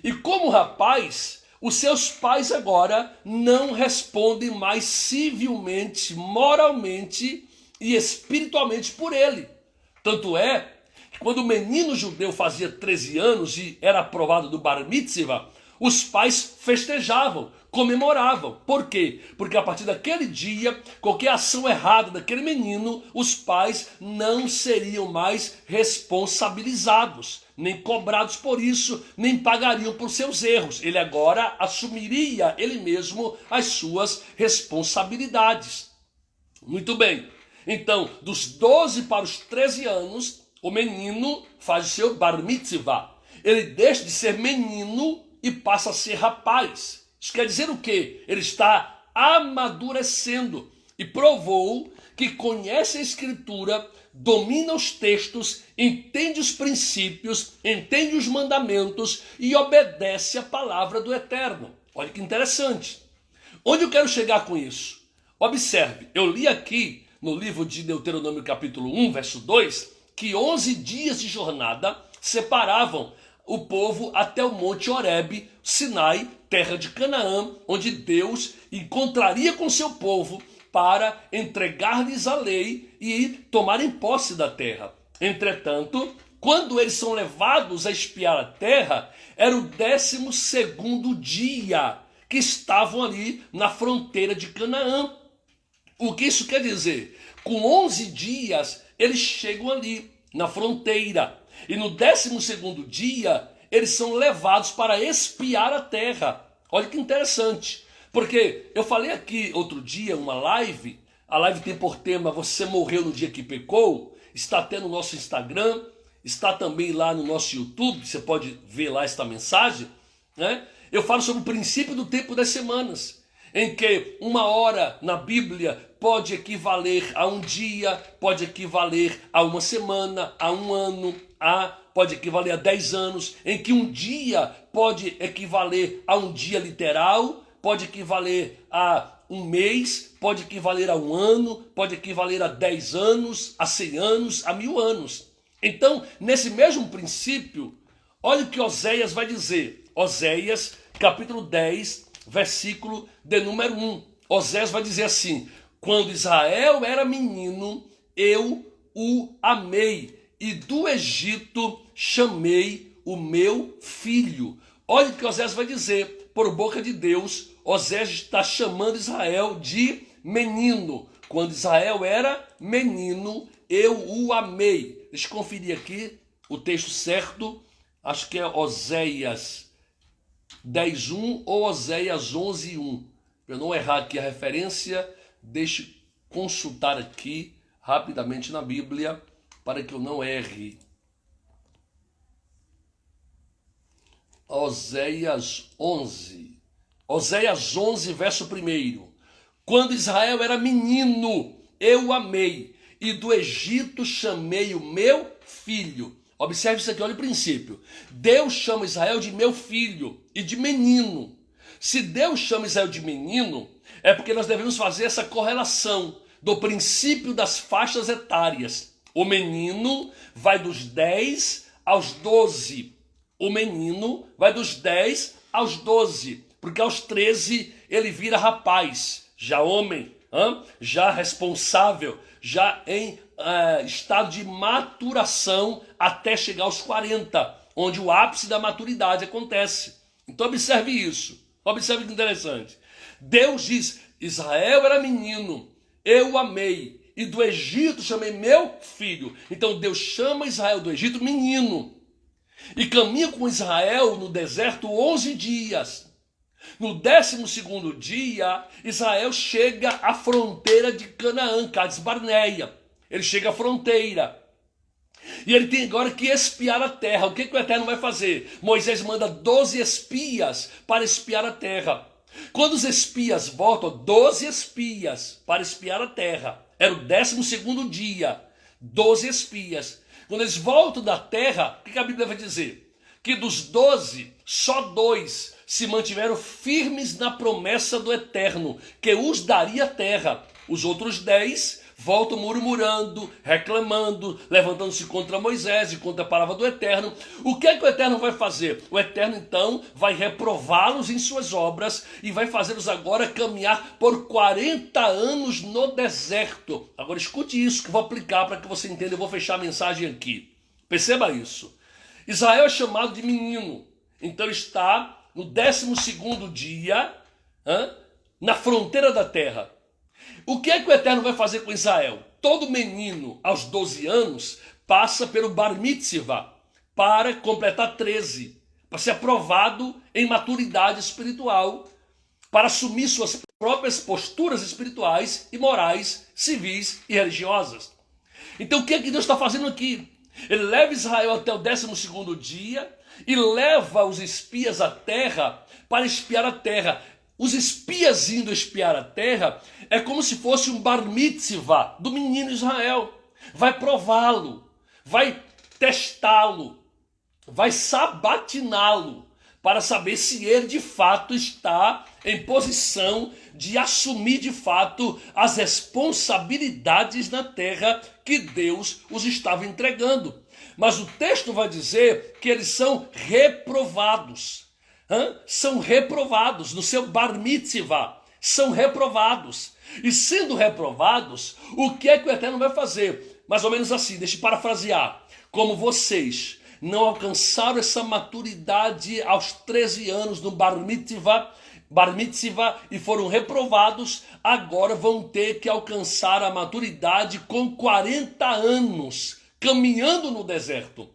E como rapaz, os seus pais agora não respondem mais civilmente, moralmente e espiritualmente por ele. Tanto é que quando o menino judeu fazia 13 anos e era aprovado do Bar Mitzvah, os pais festejavam, comemoravam. Por quê? Porque a partir daquele dia, qualquer ação errada daquele menino, os pais não seriam mais responsabilizados, nem cobrados por isso, nem pagariam por seus erros. Ele agora assumiria ele mesmo as suas responsabilidades. Muito bem. Então, dos 12 para os 13 anos, o menino faz o seu Bar Mitzvah. Ele deixa de ser menino e passa a ser rapaz. Isso quer dizer o quê? Ele está amadurecendo e provou que conhece a Escritura, domina os textos, entende os princípios, entende os mandamentos e obedece a palavra do Eterno. Olha que interessante. Onde eu quero chegar com isso? Observe, eu li aqui no livro de Deuteronômio capítulo 1, verso 2, que 11 dias de jornada separavam o povo até o Monte Horebe, Sinai, terra de Canaã, onde Deus encontraria com seu povo para entregar-lhes a lei e tomarem posse da terra. Entretanto, quando eles são levados a espiar a terra, era o 12º dia que estavam ali na fronteira de Canaã. O que isso quer dizer? Com 11 dias, eles chegam ali na fronteira. E no 12º dia, eles são levados para espiar a terra. Olha que interessante. Porque eu falei aqui outro dia, uma live, a live tem por tema Você Morreu no Dia que Pecou, está até no nosso Instagram, está também lá no nosso YouTube, você pode ver lá esta mensagem. né? Eu falo sobre o princípio do tempo das semanas, em que uma hora na Bíblia pode equivaler a um dia, pode equivaler a uma semana, a um ano, pode equivaler a 10 anos, em que um dia pode equivaler a um dia literal, pode equivaler a um mês, pode equivaler a um ano, pode equivaler a 10 anos, a 100 anos, a 1000 anos. Então, nesse mesmo princípio, olha o que Oséias vai dizer. Oséias, capítulo 10, versículo de número 1. Oséias vai dizer assim: quando Israel era menino, eu o amei, e do Egito chamei o meu filho. Olha o que Oséias vai dizer, por boca de Deus. Oséias está chamando Israel de menino. Quando Israel era menino, eu o amei. Deixa eu conferir aqui o texto certo. Acho que é Oséias 10:1 ou Oséias 11:1. Para eu não errar aqui a referência, deixe consultar aqui rapidamente na Bíblia para que eu não erre. Oséias 11. Oséias 11, verso 1. Quando Israel era menino, eu o amei, e do Egito chamei o meu filho. Observe isso aqui, olha o princípio. Deus chama Israel de meu filho e de menino. Se Deus chama Israel de menino, é porque nós devemos fazer essa correlação do princípio das faixas etárias. O menino vai dos 10 aos 12. O menino vai dos 10 aos 12, porque aos 13 ele vira rapaz, já homem, já responsável, já em estado de maturação até chegar aos 40, onde o ápice da maturidade acontece. Então observe isso, observe que interessante. Deus diz: Israel era menino, eu o amei, e do Egito chamei meu filho. Então Deus chama Israel do Egito menino, e caminha com Israel no deserto 11 dias. No 12º dia, Israel chega à fronteira de Canaã, Cades Barneia. Ele chega à fronteira. E ele tem agora que espiar a terra. O que o Eterno vai fazer? Moisés manda 12 espias para espiar a terra. Quando os espias voltam, 12 espias para espiar a terra. Era o 12º dia. 12 espias. Quando eles voltam da terra, o que a Bíblia vai dizer? Que dos 12, só 2 se mantiveram firmes na promessa do Eterno, que os daria terra. Os outros 10 voltam murmurando, reclamando, levantando-se contra Moisés e contra a palavra do Eterno. O que o Eterno vai fazer? O Eterno então vai reprová-los em suas obras e vai fazê-los agora caminhar por 40 anos no deserto. Agora escute isso que eu vou aplicar para que você entenda. Eu vou fechar a mensagem aqui. Perceba isso. Israel é chamado de menino. Então está no 12º dia, na fronteira da terra. O que o Eterno vai fazer com Israel? Todo menino aos 12 anos passa pelo Bar Mitzvah para completar 13, para ser aprovado em maturidade espiritual, para assumir suas próprias posturas espirituais e morais, civis e religiosas. Então o que Deus está fazendo aqui? Ele leva Israel até o 12º dia e leva os espias à terra para espiar a terra. Os espias indo espiar a terra é como se fosse um bar mitzvah do menino Israel. Vai prová-lo, vai testá-lo, vai sabatiná-lo para saber se ele de fato está em posição de assumir de fato as responsabilidades na terra que Deus os estava entregando. Mas o texto vai dizer que eles são reprovados. São reprovados no seu bar mitzvah. São reprovados. E sendo reprovados, o que o Eterno vai fazer? Mais ou menos assim, deixa eu parafrasear. Como vocês não alcançaram essa maturidade aos 13 anos no bar mitzvah e foram reprovados, agora vão ter que alcançar a maturidade com 40 anos, caminhando no deserto.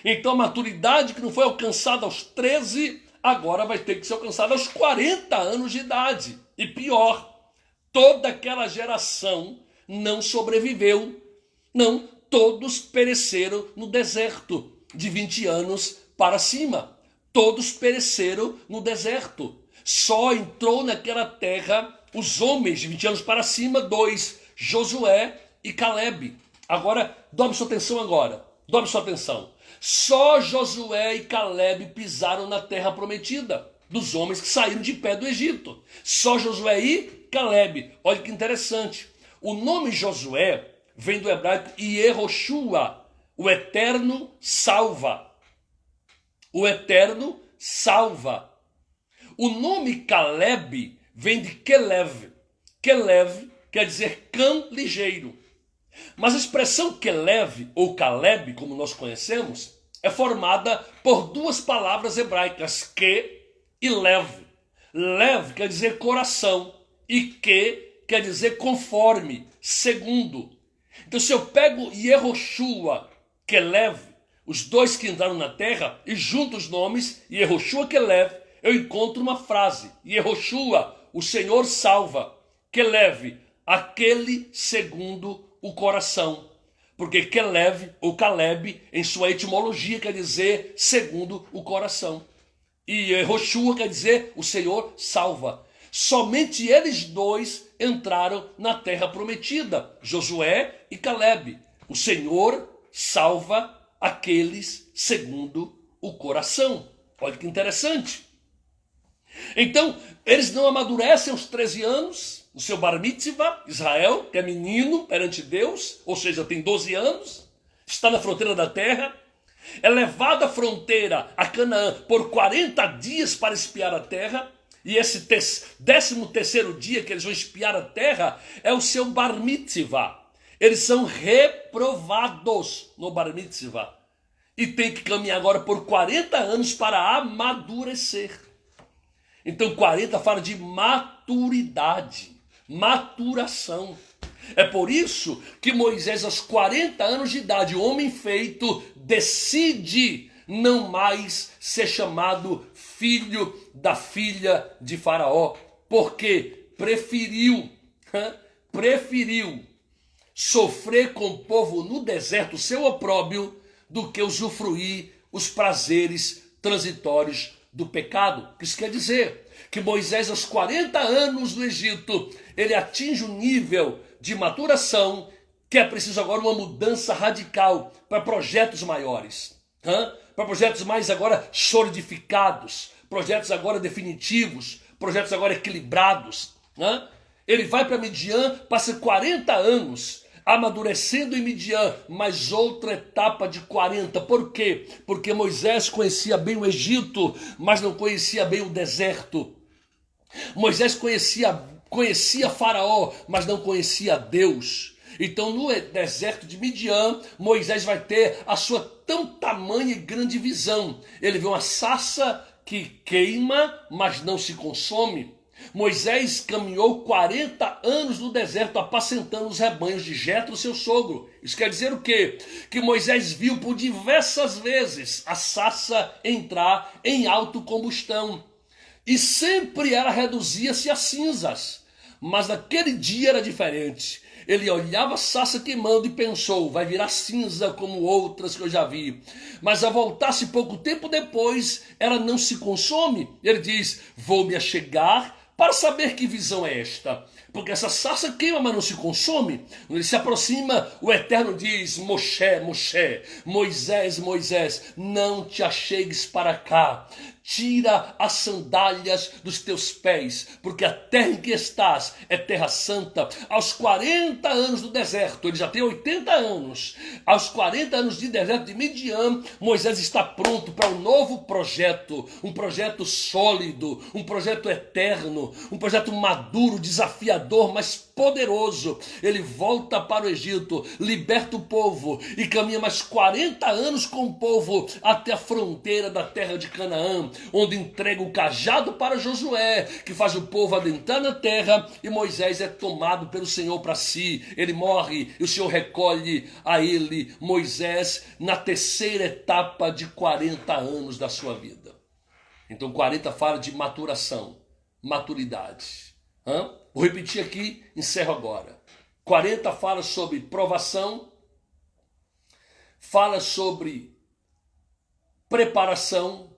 Então a maturidade que não foi alcançada aos 13, agora vai ter que ser alcançada aos 40 anos de idade. E pior, toda aquela geração não sobreviveu. Não, todos pereceram no deserto, de 20 anos para cima. todos pereceram no deserto. Só entrou naquela terra os homens de 20 anos para cima, 2, Josué e Calebe. Agora, dobre sua atenção agora. Dobre sua atenção. Só Josué e Calebe pisaram na terra prometida, dos homens que saíram de pé do Egito. Só Josué e Calebe. Olha que interessante. O nome Josué vem do hebraico Yehoshua, o Eterno salva. O Eterno salva. O nome Calebe vem de Kelev. Kelev quer dizer cão ligeiro. Mas a expressão Kelev ou Caleb, como nós conhecemos, é formada por duas palavras hebraicas, que e lev. Lev quer dizer coração e que quer dizer conforme, segundo. Então se eu pego Yehoshua, Kelev, os dois que entraram na terra, e junto os nomes Yehoshua, Kelev, eu encontro uma frase. Yehoshua, o Senhor salva. Kelev, aquele segundo o coração. Porque Kelev ou Caleb, em sua etimologia, quer dizer segundo o coração. E Yehoshua quer dizer o Senhor salva. Somente eles dois entraram na terra prometida, Josué e Calebe. O Senhor salva aqueles segundo o coração. Olha que interessante. Então, eles não amadurecem aos 13 anos, o seu bar mitzvah, Israel, que é menino perante Deus, ou seja, tem 12 anos, está na fronteira da terra, é levado à fronteira, a Canaã, por 40 dias para espiar a terra, e esse 13º dia que eles vão espiar a terra é o seu bar mitzvah. Eles são reprovados no bar mitzvah e tem que caminhar agora por 40 anos para amadurecer. Então 40 fala de maturidade, maturação. É por isso que Moisés, aos 40 anos de idade, homem feito, decide não mais ser chamado filho da filha de Faraó, porque preferiu sofrer com o povo no deserto, seu opróbrio, do que usufruir os prazeres transitórios do pecado. Isso quer dizer que Moisés, aos 40 anos no Egito, ele atinge um nível de maturação que é preciso agora uma mudança radical para projetos maiores, para projetos mais agora solidificados, projetos agora definitivos, projetos agora equilibrados. Ele vai para Midian, passa 40 anos amadurecendo em Midian, mais outra etapa de 40. Por quê? Porque Moisés conhecia bem o Egito, mas não conhecia bem o deserto. Moisés conhecia Faraó, mas não conhecia Deus. Então no deserto de Midian, Moisés vai ter a sua tão tamanha e grande visão. Ele vê uma sarça que queima, mas não se consome. Moisés caminhou 40 anos no deserto apacentando os rebanhos de Jetro, seu sogro. Isso quer dizer o quê? Que Moisés viu por diversas vezes a sarça entrar em autocombustão. E sempre ela reduzia-se a cinzas. Mas naquele dia era diferente. Ele olhava a sarça queimando e pensou, vai virar cinza como outras que eu já vi. Mas ao voltar-se pouco tempo depois, ela não se consome. Ele diz, vou me achegar para saber que visão é esta. Porque essa sarça queima, mas não se consome. Quando ele se aproxima, o Eterno diz, Moisés, Moisés, não te achegues para cá. Tira as sandálias dos teus pés, porque a terra em que estás é terra santa. Aos 40 anos do deserto, ele já tem 80 anos. Aos 40 anos de deserto de Midian, Moisés está pronto para um novo projeto. Um projeto sólido, um projeto eterno, um projeto maduro, desafiador, mas poderoso. Ele volta para o Egito, liberta o povo e caminha mais 40 anos com o povo até a fronteira da terra de Canaã, onde entrega o cajado para Josué, que faz o povo adentrar na terra, e Moisés é tomado pelo Senhor para si. Ele morre e o Senhor recolhe a ele, Moisés, na terceira etapa de 40 anos da sua vida. Então 40 fala de maturação, maturidade. Vou repetir aqui, encerro agora. 40 fala sobre provação, fala sobre preparação,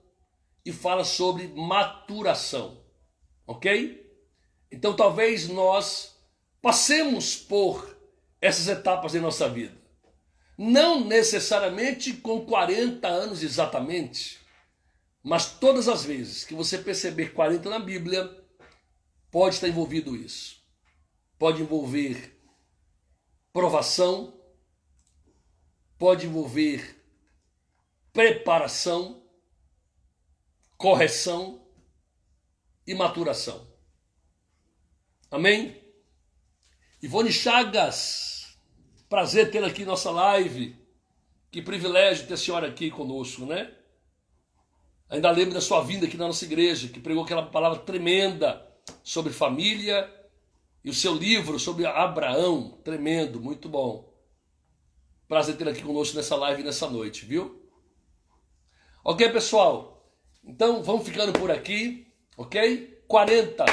e fala sobre maturação, ok? Então talvez nós passemos por essas etapas em nossa vida. Não necessariamente com 40 anos exatamente, mas todas as vezes que você perceber 40 na Bíblia, pode estar envolvido isso. Pode envolver provação, pode envolver preparação, correção e maturação. Amém? Ivone Chagas, prazer tê-la aqui em nossa live. Que privilégio ter a senhora aqui conosco, né? Ainda lembro da sua vinda aqui na nossa igreja, que pregou aquela palavra tremenda sobre família e o seu livro sobre Abraão, tremendo, muito bom. Prazer tê-la aqui conosco nessa live nessa noite, viu? Ok, pessoal? Então vamos ficando por aqui, ok? 40.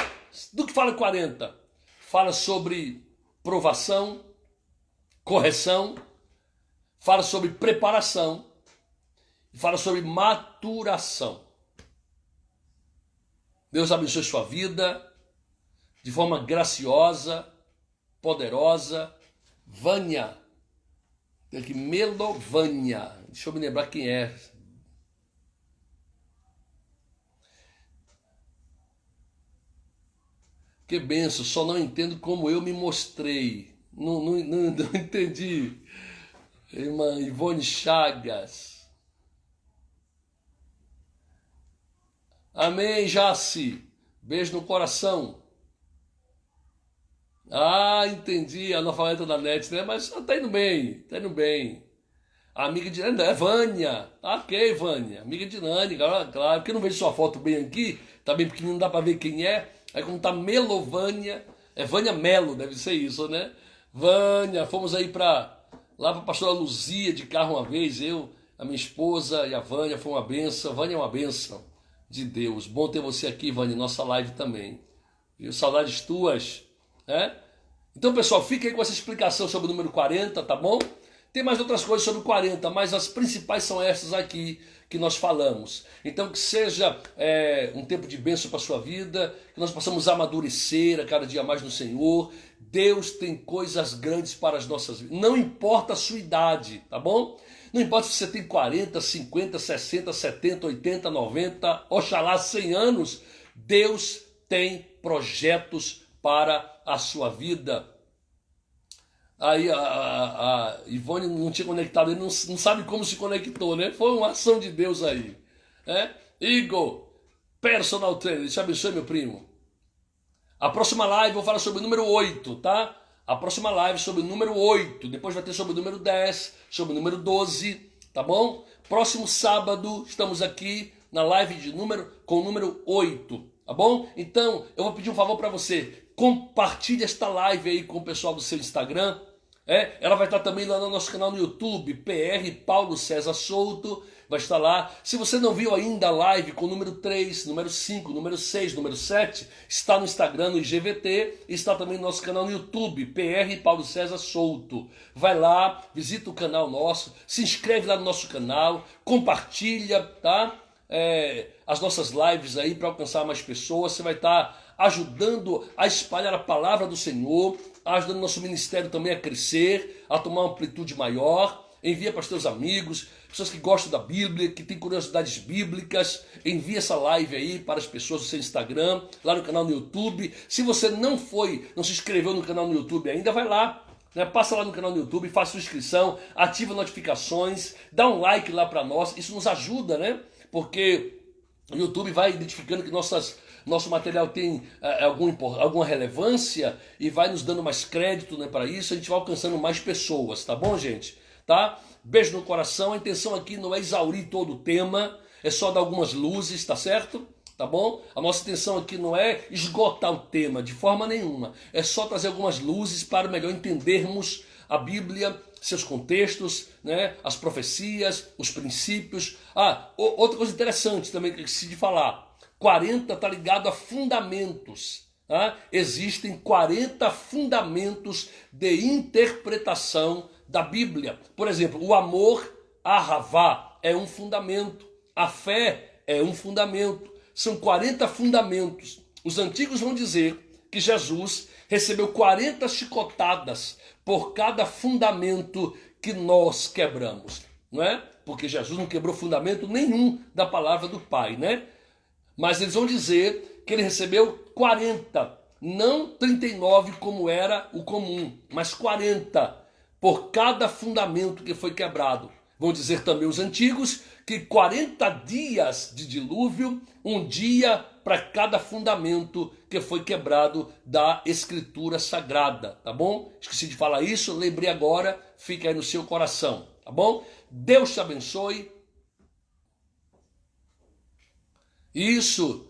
Do que fala 40? Fala sobre provação, correção, fala sobre preparação e fala sobre maturação. Deus abençoe sua vida de forma graciosa, poderosa. Vânia, tem aqui Melovânia, deixa eu me lembrar quem é. Que benção, só não entendo como eu me mostrei. Não entendi. Irmã Ivone Chagas. Amém, Jaci. Beijo no coração. Ah, entendi. Analfabeta da net, né? Mas tá indo bem, tá indo bem. A amiga de é Vânia. Ok, Vânia. Amiga de Nani, claro, porque eu não vejo sua foto bem aqui. Tá bem pequenininho, não dá pra ver quem é. Aí como tá Melovânia, é Vânia Melo, deve ser isso, né? Vânia, fomos aí lá pra pastora Luzia de carro uma vez, eu, a minha esposa e a Vânia, foi uma benção. Vânia é uma benção de Deus. Bom ter você aqui, Vânia, em nossa live também. Viu? Saudades tuas, né? Então, pessoal, fica aí com essa explicação sobre o número 40, tá bom? Tem mais outras coisas sobre o 40, mas as principais são essas aqui que nós falamos. Então que seja um tempo de bênção para a sua vida, que nós possamos amadurecer a cada dia mais no Senhor. Deus tem coisas grandes para as nossas vidas. Não importa a sua idade, tá bom? Não importa se você tem 40, 50, 60, 70, 80, 90, oxalá 100 anos. Deus tem projetos para a sua vida. Aí a Ivone não tinha conectado, ele não sabe como se conectou, né? Foi uma ação de Deus aí. Igor, personal trainer, Deus te abençoe, meu primo. A próxima live eu vou falar sobre o número 8, tá? A próxima live sobre o número 8, depois vai ter sobre o número 10, sobre o número 12, tá bom? Próximo sábado estamos aqui na live com o número 8, tá bom? Então eu vou pedir um favor para você. Compartilhe esta live aí com o pessoal do seu Instagram. Ela vai estar também lá no nosso canal no YouTube, PR Paulo César Souto, vai estar lá. Se você não viu ainda a live com o número 3, número 5, número 6, número 7, está no Instagram, no IGVT, e está também no nosso canal no YouTube, PR Paulo César Souto. Vai lá, visita o canal nosso, se inscreve lá no nosso canal, compartilha, tá? As nossas lives aí para alcançar mais pessoas. Você vai estar ajudando a espalhar a palavra do Senhor, ajudando nosso ministério também a crescer, a tomar uma amplitude maior. Envia para os teus amigos, pessoas que gostam da Bíblia, que têm curiosidades bíblicas. Envia essa live aí para as pessoas do seu Instagram, lá no canal no YouTube. Se você não se inscreveu no canal no YouTube ainda, vai lá, né? Passa lá no canal no YouTube, faça sua inscrição, ativa notificações, dá um like lá para nós. Isso nos ajuda, né? Porque o YouTube vai identificando que nosso material tem alguma relevância e vai nos dando mais crédito, né, para isso. A gente vai alcançando mais pessoas, tá bom, gente? Tá? Beijo no coração. A intenção aqui não é exaurir todo o tema, é só dar algumas luzes, tá certo? Tá bom? A nossa intenção aqui não é esgotar o tema de forma nenhuma, é só trazer algumas luzes para melhor entendermos a Bíblia, seus contextos, né? As profecias, os princípios. Outra coisa interessante também que eu esqueci de falar. 40 está ligado a fundamentos. Tá? Existem 40 fundamentos de interpretação da Bíblia. Por exemplo, o amor, ahavá, é um fundamento. A fé é um fundamento. São 40 fundamentos. Os antigos vão dizer que Jesus recebeu 40 chicotadas por cada fundamento que nós quebramos, não é? Porque Jesus não quebrou fundamento nenhum da palavra do Pai, né? Mas eles vão dizer que ele recebeu 40, não 39 como era o comum, mas 40 por cada fundamento que foi quebrado. Vão dizer também os antigos que 40 dias de dilúvio, um dia para cada fundamento que foi quebrado da Escritura Sagrada, tá bom? Esqueci de falar isso, lembrei agora, fica aí no seu coração, tá bom? Deus te abençoe. Isso,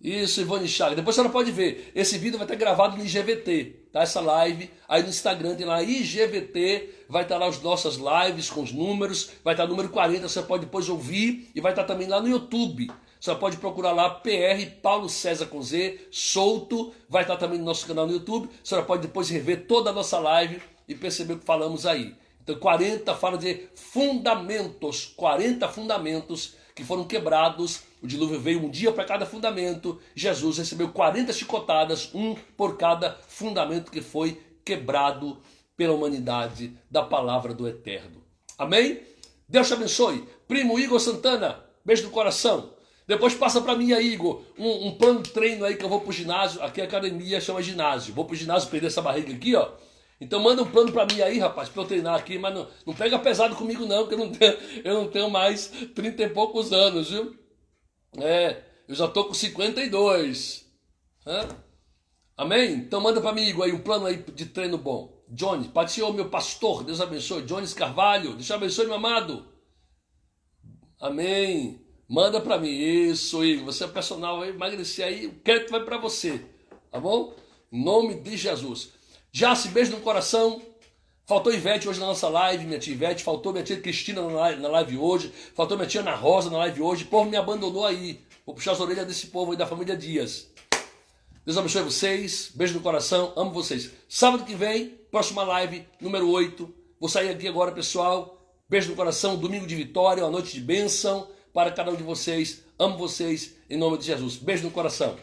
Ivone Chagas. Depois você pode ver, esse vídeo vai estar gravado no IGVT, tá? Essa live, aí no Instagram tem lá IGVT, vai estar lá as nossas lives com os números, vai estar número 40, você pode depois ouvir, e vai estar também lá no YouTube. Você pode procurar lá PR Paulo César com Z, solto, vai estar também no nosso canal no YouTube. Você pode depois rever toda a nossa live e perceber o que falamos aí. Então 40 fala de fundamentos, 40 fundamentos que foram quebrados. O dilúvio veio um dia para cada fundamento. Jesus recebeu 40 chicotadas, um por cada fundamento que foi quebrado pela humanidade da palavra do Eterno. Amém? Deus te abençoe. Primo Igor Santana, beijo no coração. Depois passa para mim aí, Igor, um plano de treino aí que eu vou pro ginásio. Aqui a academia chama ginásio. Vou pro ginásio perder essa barriga aqui, ó. Então manda um plano para mim aí, rapaz, para eu treinar aqui. Mas não pega pesado comigo não, porque eu não tenho mais 30 e poucos anos, viu? Eu já tô com 52. Amém? Então manda para mim, Igor, aí um plano aí de treino bom. Jones, Pai Senhor, meu pastor, Deus abençoe. Jones Carvalho, Deus abençoe, meu amado. Amém. Manda para mim. Isso, Igor. Você é personal, vai emagrecer aí. O crédito vai para você. Tá bom? Em nome de Jesus. Jace, beijo no coração. Faltou Ivete hoje na nossa live, minha tia Ivete. Faltou minha tia Cristina na live hoje. Faltou minha tia Ana Rosa na live hoje. O povo me abandonou aí. Vou puxar as orelhas desse povo aí da família Dias. Deus abençoe vocês. Beijo no coração. Amo vocês. Sábado que vem, próxima live, número 8. Vou sair aqui agora, pessoal. Beijo no coração. Domingo de vitória, uma noite de bênção para cada um de vocês. Amo vocês em nome de Jesus. Beijo no coração.